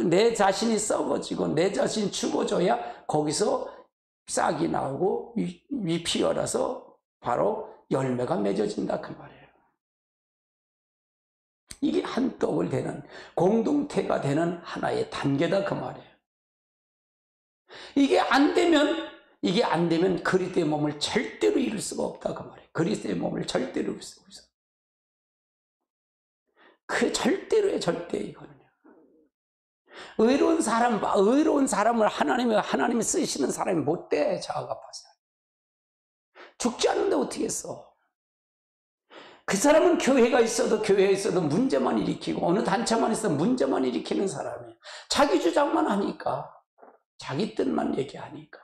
내 자신이 썩어지고 내 자신이 죽어져야 거기서 싹이 나오고 잎이 열어서 바로 열매가 맺어진다 그 말이에요. 이게 한 떡을 되는 공동체가 되는 하나의 단계다 그 말이에요. 이게 안 되면 그리스도의 몸을 절대로 이룰 수가 없다 그 말이에요. 그리스도의 몸을 절대로 이룰 수가 없어. 그 절대로의 절대 이거는요. 의로운 사람을 하나님이 쓰시는 사람이 못 돼. 자아가 아파서 죽지 않는데 어떻게 했어? 그 사람은 교회에 있어도 문제만 일으키고 어느 단체만 있어도 문제만 일으키는 사람이에요. 자기 주장만 하니까, 자기 뜻만 얘기하니까.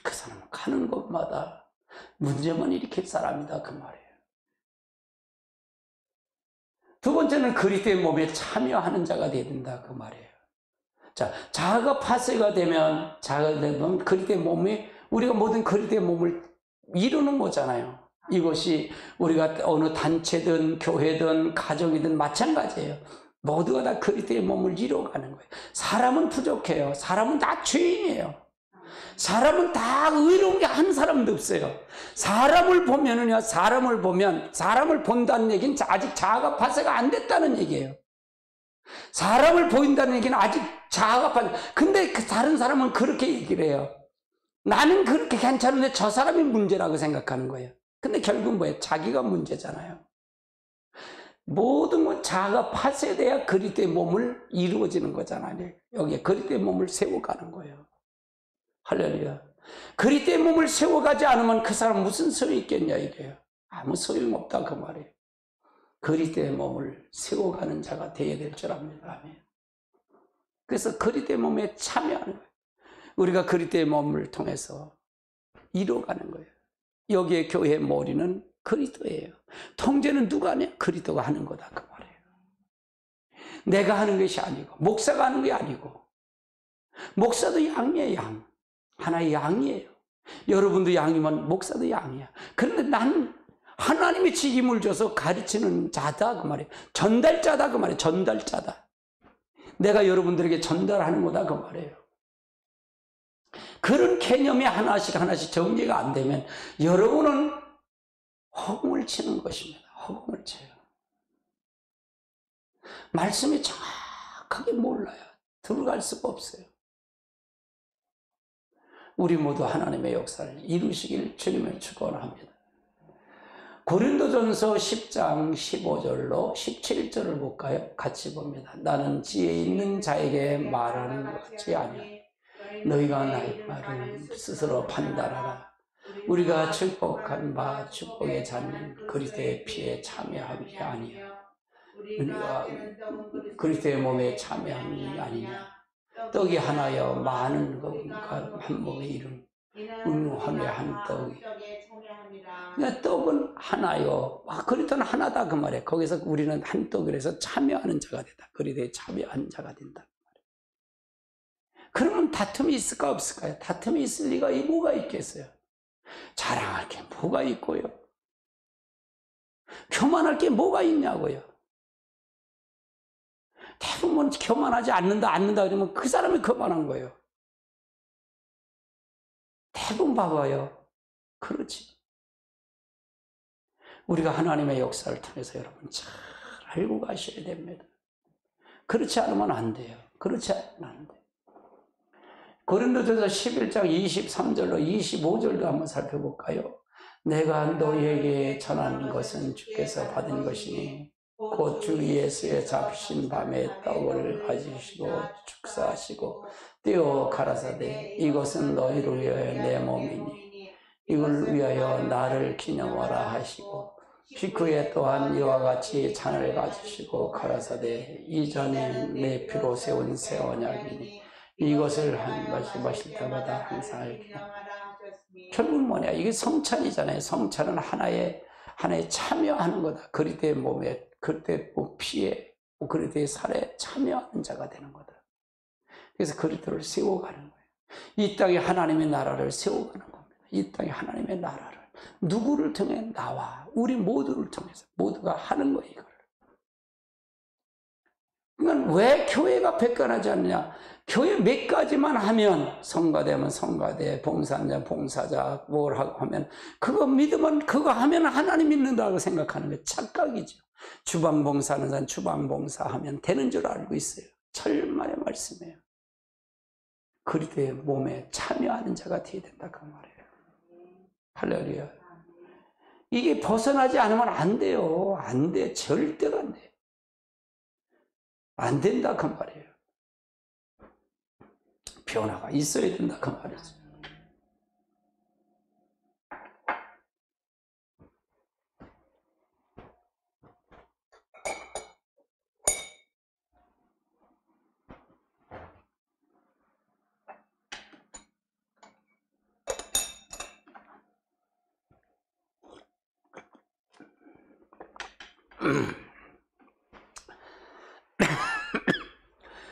그 사람은 가는 곳마다 문제만 일으킬 사람이다 그 말이에요. 두 번째는 그리스도의 몸에 참여하는 자가 되어야 된다 그 말이에요. 자, 자아가 파쇄가 되면 그리스도의 몸이, 우리가 모든 그리스도의 몸을 이루는 거잖아요. 이것이 우리가 어느 단체든 교회든 가정이든 마찬가지예요. 모두가 다 그리스도의 몸을 이루어가는 거예요. 사람은 부족해요. 사람은 다 죄인이에요. 사람은 다 의로운 게 한 사람도 없어요. 사람을 보면 사람을 본다는 얘기는 아직 자아가 파쇄가 안 됐다는 얘기예요. 사람을 보인다는 얘기는 아직 자아가 파쇄. 근데 그 다른 사람은 그렇게 얘기를 해요. 나는 그렇게 괜찮은데 저 사람이 문제라고 생각하는 거예요. 근데 결국 뭐예요? 자기가 문제잖아요. 모든 건 자아가 파쇄돼야 그리스도의 몸을 이루어지는 거잖아요. 여기에 그리스도의 몸을 세워가는 거예요. 할렐루야. 그리스도의 몸을 세워가지 않으면 그 사람 무슨 소용이 있겠냐 이래요. 아무 소용없다 그 말이에요. 그리스도의 몸을 세워가는 자가 되어야 될 줄 압니다. 아멘. 그래서 그리스도의 몸에 참여하는 거예요. 우리가 그리스도의 몸을 통해서 이루어가는 거예요. 여기에 교회의 머리는 그리스도예요. 통제는 누가 하냐? 그리스도가 하는 거다 그 말이에요. 내가 하는 것이 아니고, 목사가 하는 게 아니고, 목사도 양이에요. 양. 하나의 양이에요. 여러분도 양이면 목사도 양이야. 그런데 나는 하나님의 책임을 줘서 가르치는 자다 그 말이에요. 전달자다 그 말이에요. 전달자다. 내가 여러분들에게 전달하는 거다 그 말이에요. 그런 개념이 하나씩 정리가 안 되면 여러분은 허공을 치는 것입니다. 허공을 쳐요. 말씀이 정확하게 몰라요. 들어갈 수가 없어요. 우리 모두 하나님의 역사를 이루시길 주님을 축원합니다. 고린도전서 10장 15절로 17절을 볼까요? 같이 봅니다. 나는 지혜 있는 자에게 말하는 것 같지 아니하니 너희가 나의 말을 스스로 판단하라. 우리가 축복한 바 축복의 잔은 그리스도의 피에 참여함이 아니야. 우리가 그리스도의 몸에 참여함이 아니냐. 떡이 하나여 많은 것과 한 몸의 이름 운하며 한 떡이. 그러니까 떡은 하나요. 그리스도는 하나다 그 말이에요. 거기서 우리는 한 떡이라서 참여하는 자가 된다. 그리스도에 참여하는 자가 된다. 그러면 다툼이 있을까 없을까요? 다툼이 있을 리가 뭐가 있겠어요? 자랑할 게 뭐가 있고요? 교만할 게 뭐가 있냐고요? 대부분 교만하지 않는다 그러면 그 사람이 교만한 거예요. 대부분 봐봐요. 그렇지. 우리가 하나님의 역사를 통해서 여러분 잘 알고 가셔야 됩니다. 그렇지 않으면 안 돼요. 그렇지 않으면 안 돼요. 고린도전서 11장 23절로 25절도 한번 살펴볼까요? 내가 너희에게 전한 것은 주께서 받은 것이니 곧 주 예수의 잡히신 밤에 떡을 가지시고 축사하시고 떼어 가라사대 이것은 너희를 위하여 내 몸이니 이걸 위하여 나를 기념하라 하시고 식후에 또한 이와 같이 잔을 가지시고 가라사대 이전에 내 피로 세운 새 언약이니 이것을 한 번씩 마실 때마다 항상 알게. 결국은 뭐냐? 이게 성찬이잖아요. 성찬은 하나의 참여하는 거다. 그리스도의 몸에, 그리스도의 피에, 그리스도의 살에 참여하는 자가 되는 거다. 그래서 그리스도를 세워가는 거예요. 이 땅에 하나님의 나라를 세워가는 겁니다. 이 땅에 하나님의 나라를 누구를 통해? 나와 우리 모두를 통해서 모두가 하는 거예요. 이걸. 그러니까 왜 교회가 백관하지 않느냐? 교회 몇 가지만 하면 성가대면 성가대, 봉사자 봉사자, 뭘 하고 하면 그거 믿으면 그거 하면 하나님 믿는다고 생각하는 게 착각이죠. 주방봉사하는 사람 주방봉사하면 되는 줄 알고 있어요. 절만의 말씀이에요. 그리스도의 몸에 참여하는 자가 되어야 된다 그 말이에요. 할렐루야. 이게 벗어나지 않으면 안 돼요. 안 돼. 절대로 안 돼. 안 된다 그 말이에요. 변화가 있어야 된다 그 말이죠.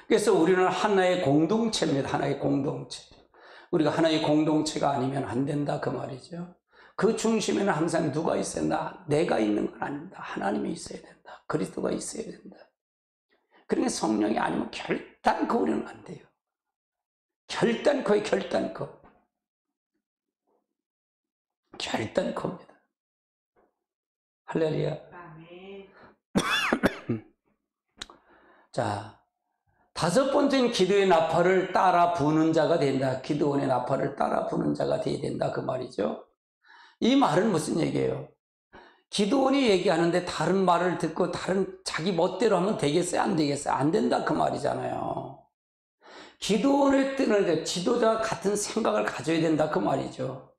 그래서 우리는 하나의 공동체입니다. 하나의 공동체. 우리가 하나의 공동체가 아니면 안 된다 그 말이죠. 그 중심에는 항상 누가 있어야 된다. 내가 있는 건 아닙니다. 하나님이 있어야 된다. 그리스도가 있어야 된다. 그러니까 성령이 아니면 결단코 우리는 안 돼요. 결단코에 결단코. 결단코입니다. 할렐루야. 자, 다섯 번째는 기도의 나팔을 따라 부는 자가 된다. 기도원의 나팔을 따라 부는 자가 되어야 된다 그 말이죠. 이 말은 무슨 얘기예요? 기도원이 얘기하는데 다른 말을 듣고 다른 자기 멋대로 하면 되겠어요? 안 되겠어요? 안 된다 그 말이잖아요. 기도원을 뜨는 지도자가 같은 생각을 가져야 된다 그 말이죠.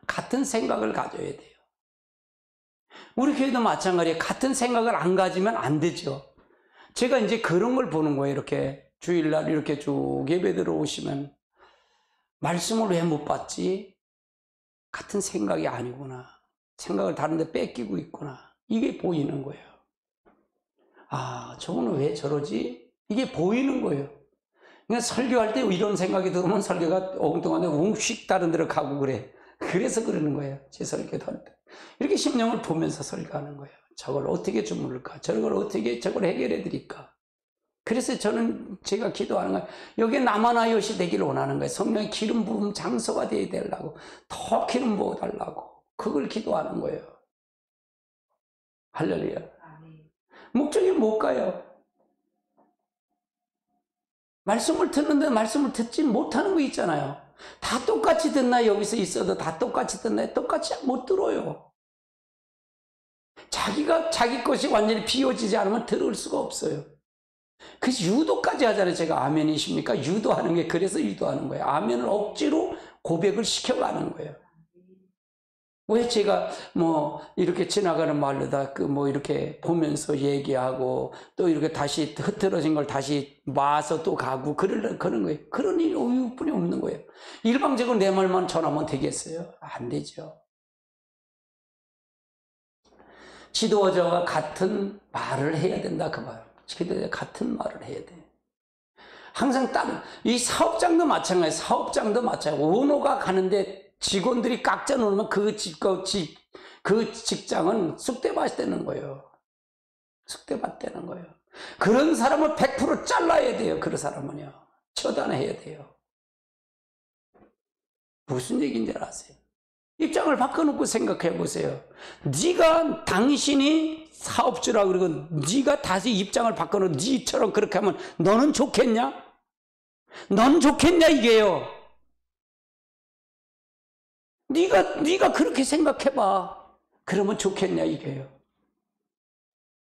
같은 생각을 가져야 돼요. 우리 교회도 마찬가지예요. 같은 생각을 안 가지면 안 되죠. 제가 이제 그런 걸 보는 거예요. 이렇게 주일날 이렇게 쭉 예배 들어오시면 말씀을 왜 못 받지? 같은 생각이 아니구나. 생각을 다른 데 뺏기고 있구나. 이게 보이는 거예요. 아, 저거는 왜 저러지? 이게 보이는 거예요. 그러니까 설교할 때 이런 생각이 들으면 설교가 엉뚱한데 웅씩 다른 데로 가고 그래. 그래서 그러는 거예요. 제 설교도 할 때. 이렇게 심령을 보면서 설교하는 거예요. 저걸 어떻게 주물을까? 저걸 어떻게 저걸 해결해 드릴까? 그래서 저는 제가 기도하는 거예요. 여기에 나만아 여시 되기를 원하는 거예요. 성령의 기름 부음 장소가 되어야 되려고. 더 기름 부어달라고. 그걸 기도하는 거예요. 할렐루야. 목적이 뭘까요? 말씀을 듣는데 말씀을 듣지 못하는 거 있잖아요. 다 똑같이 듣나 여기서 있어도 다 똑같이 듣나 똑같이 못 들어요. 자기 것이 완전히 비워지지 않으면 들을 수가 없어요. 그래서 유도까지 하잖아요. 제가 아멘이십니까? 유도하는 게 그래서 유도하는 거예요. 아멘을 억지로 고백을 시켜가는 거예요. 왜 제가 뭐 이렇게 지나가는 말로다 뭐 이렇게 보면서 얘기하고 또 이렇게 다시 흐트러진 걸 다시 와서 또 가고 그런 거예요. 그런 이유뿐이 없는 거예요. 일방적으로 내 말만 전하면 되겠어요? 안 되죠. 지도자와 같은 말을 해야 된다 그 말. 지도자와 같은 말을 해야 돼. 항상 이 사업장도 마찬가지예요. 사업장도 마찬가지예요. 오너가 가는데 직원들이 깎자 놓으면 그 직장은 쑥대밭이 되는 거예요. 쑥대밭 되는 거예요. 그런 사람을 100% 잘라야 돼요. 그런 사람은요. 처단해야 돼요. 무슨 얘기인지 아세요? 입장을 바꿔놓고 생각해 보세요. 당신이 사업주라 그러고 네가 다시 입장을 바꿔놓고 네처럼 그렇게 하면 너는 좋겠냐? 넌 좋겠냐 이게요. 네가 그렇게 생각해봐. 그러면 좋겠냐 이게요.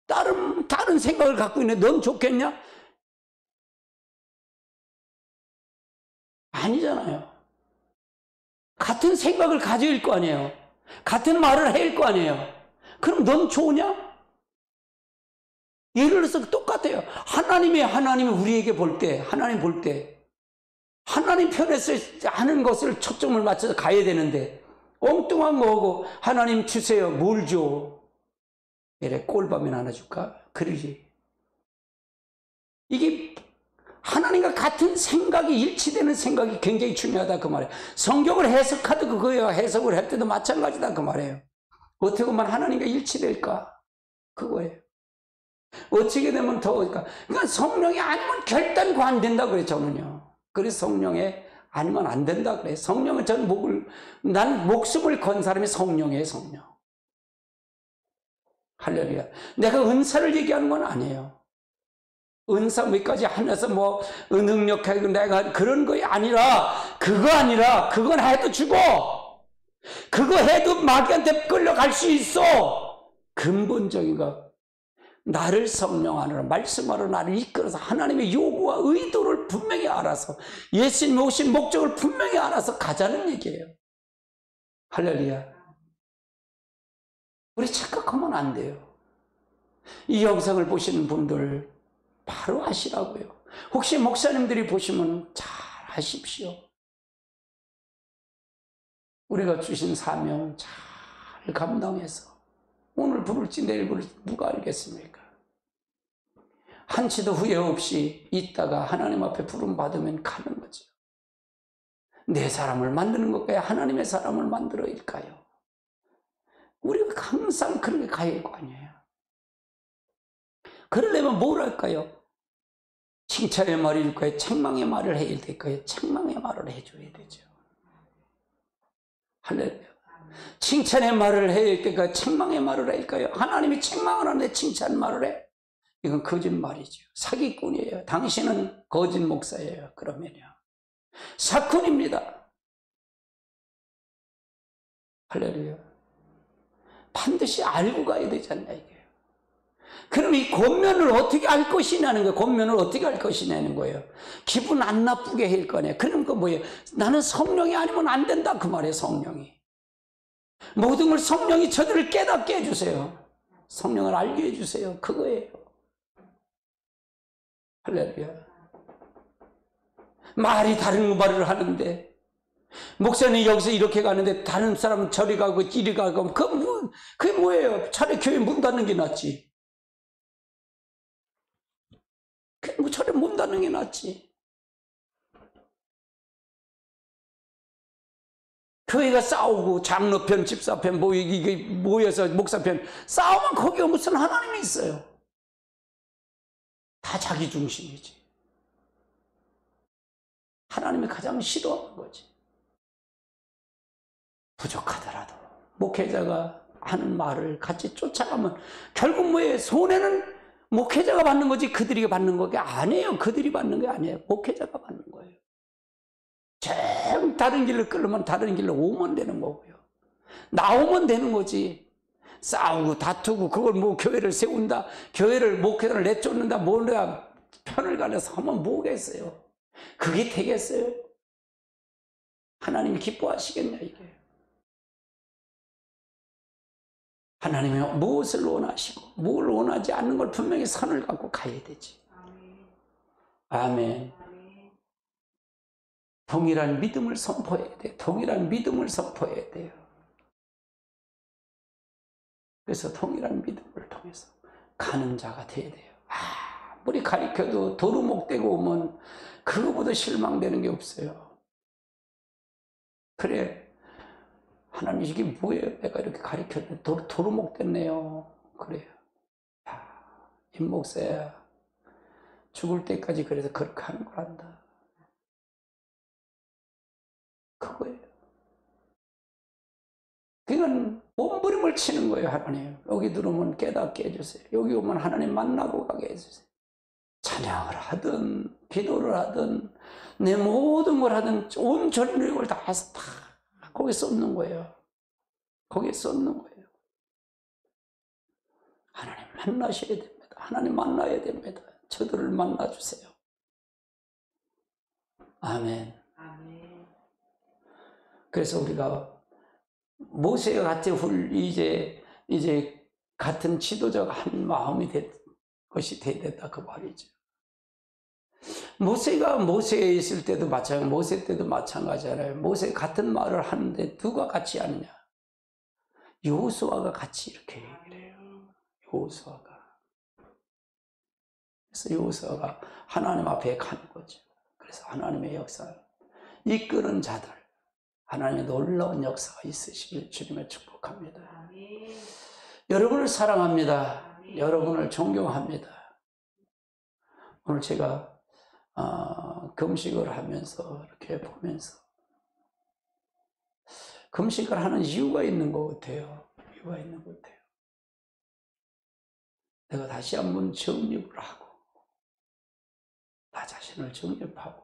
다른 생각을 갖고 있는데 넌 좋겠냐? 아니잖아요. 같은 생각을 가질 거 아니에요. 같은 말을 할 거 아니에요. 그럼 넌 좋으냐? 예를 들어서 똑같아요. 하나님이 우리에게 볼 때, 하나님 볼 때, 하나님 편에서 하는 것을 초점을 맞춰서 가야 되는데, 엉뚱한 거하고 하나님 주세요. 뭘 줘? 이래 꼴밤이나 하나 줄까? 그러지. 이게 하나님과 같은 생각이 일치되는 생각이 굉장히 중요하다 그 말이에요. 성경을 해석하도 그거예요. 해석을 할 때도 마찬가지다 그 말이에요. 어떻게 보면 하나님과 일치될까? 그거예요. 어떻게 되면 더, 그러니까 성령이 아니면 결단코 안 된다 그래요, 저는요. 그래서 성령에 아니면 안 된다 그래요. 성령은 난 목숨을 건 사람이 성령이에요, 성령. 할렐루야. 내가 은사를 얘기하는 건 아니에요. 은사 몇가지 하면서 뭐, 능력하고 내가 그런 거 아니라, 그건 해도 주고, 그거 해도 마귀한테 끌려갈 수 있어. 근본적인 거. 나를 성령 안으로 말씀하러 나를 이끌어서 하나님의 요구와 의도를 분명히 알아서 예수님 오신 목적을 분명히 알아서 가자는 얘기예요. 할렐루야. 우리 착각하면 안 돼요. 이 영상을 보시는 분들 바로 아시라고요. 혹시 목사님들이 보시면 잘 아십시오. 우리가 주신 사명 잘 감당해서 오늘 부를지 내일 부를지 누가 알겠습니까? 한치도 후회 없이 있다가 하나님 앞에 부름 받으면 가는 거죠. 내 사람을 만드는 것까요? 하나님의 사람을 만들어일까요? 우리가 항상 그렇게 가야 할 거 아니에요. 그러려면 뭘 할까요? 칭찬의 말을 할까요? 책망의 말을 해야 될까요? 책망의 말을 해줘야 되죠. 할렐루야. 칭찬의 말을 해야 될까요? 책망의 말을 할까요? 하나님이 책망을 하는데 칭찬 말을 해? 이건 거짓말이죠. 사기꾼이에요. 당신은 거짓 목사예요. 그러면요. 사건입니다. 할렐루야. 반드시 알고 가야 되지 않나 이게요. 그럼 이 권면을 어떻게 할 것이냐는 거예요. 권면을 어떻게 할 것이냐는 거예요. 기분 안 나쁘게 할 거냐. 그럼 그 뭐예요? 나는 성령이 아니면 안 된다 그 말이에요. 성령이. 모든 걸 성령이 저들을 깨닫게 해주세요. 성령을 알게 해주세요. 그거예요. 할렐루야. 말이 다른 말을 하는데 목사님 여기서 이렇게 가는데 다른 사람은 저리 가고 이리 가고 그게 뭐예요? 차라리 교회 문 닫는 게 낫지. 차라리 문 닫는 게 낫지. 교회가 싸우고 장로편 집사편 이게 모여서 목사편 싸우면 거기가 무슨 하나님이 있어요. 다 자기 중심이지. 하나님이 가장 싫어하는 거지. 부족하더라도 목회자가 하는 말을 같이 쫓아가면 결국 뭐예요? 손해는 목회자가 받는 거지 그들이 받는 게 아니에요. 그들이 받는 게 아니에요. 목회자가 받는 거예요. 좀 다른 길로 끌려면 다른 길로 오면 되는 거고요. 나오면 되는 거지. 싸우고 다투고 그걸 뭐 교회를 세운다, 교회를 목회자를 내쫓는다, 뭐냐 편을 갈려서 하면 뭐겠어요? 그게 되겠어요? 하나님이 기뻐하시겠냐 이게? 하나님이 무엇을 원하시고 뭘 원하지 않는 걸 분명히 선을 갖고 가야 되지. 아멘. 동일한 믿음을 선포해야 돼요. 동일한 믿음을 선포해야 돼요. 그래서 동일한 믿음을 통해서 가는 자가 돼야 돼요. 아무리 가르쳐도 도루묵되고 오면 그거보다 실망되는 게 없어요. 그래, 하나님 이게 뭐예요? 내가 이렇게 가르쳤는데 도루묵됐네요. 그래요. 임 목사야, 죽을 때까지 그래서 그렇게 하는 걸 한다. 그거예요. 그건 몸부림을 치는 거예요. 하나님 여기 들어오면 깨닫게 해주세요. 여기 오면 하나님 만나고 가게 해주세요. 찬양을 하든 기도를 하든 내 모든 걸 하든 온 전력을 다해서 다 거기에 쏟는 거예요. 거기에 쏟는 거예요. 하나님 만나셔야 됩니다. 하나님 만나야 됩니다. 저들을 만나주세요. 아멘. 그래서 우리가 모세와 같이 이제 같은 지도자가 한 마음이 된 것이 되겠다 그 말이죠. 모세가 모세에 있을 때도 모세 때도 마찬가지잖아요. 모세 같은 말을 하는데 누가 같이 하느냐? 여호수아가 같이 이렇게 얘기를 해요. 여호수아가. 그래서 여호수아가 하나님 앞에 가는 거죠. 그래서 하나님의 역사, 이끄는 자들, 하나님의 놀라운 역사가 있으시길 주님의 축복합니다. 아멘. 여러분을 사랑합니다. 아멘. 여러분을 존경합니다. 오늘 제가 금식을 하면서 이렇게 보면서 금식을 하는 이유가 있는 것 같아요. 이유가 있는 것 같아요. 내가 다시 한번 정립을 하고 나 자신을 정립하고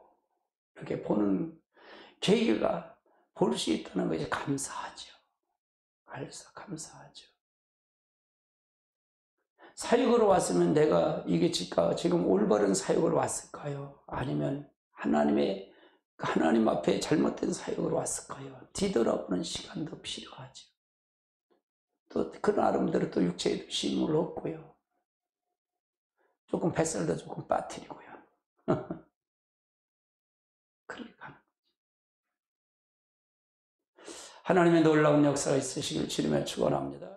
이렇게 보는 계기가 볼 수 있다는 것이 감사하죠. 그래서 감사하죠. 사역으로 왔으면 내가 이게 지금 올바른 사역으로 왔을까요? 아니면 하나님 앞에 잘못된 사역으로 왔을까요? 뒤돌아보는 시간도 필요하죠. 또 그 나름대로 또 육체에도 힘을 얻고요. 조금 뱃살도 조금 빠뜨리고요. 그렇게 가는 거죠. 하나님의 놀라운 역사가 있으시길 주님의 축원합니다.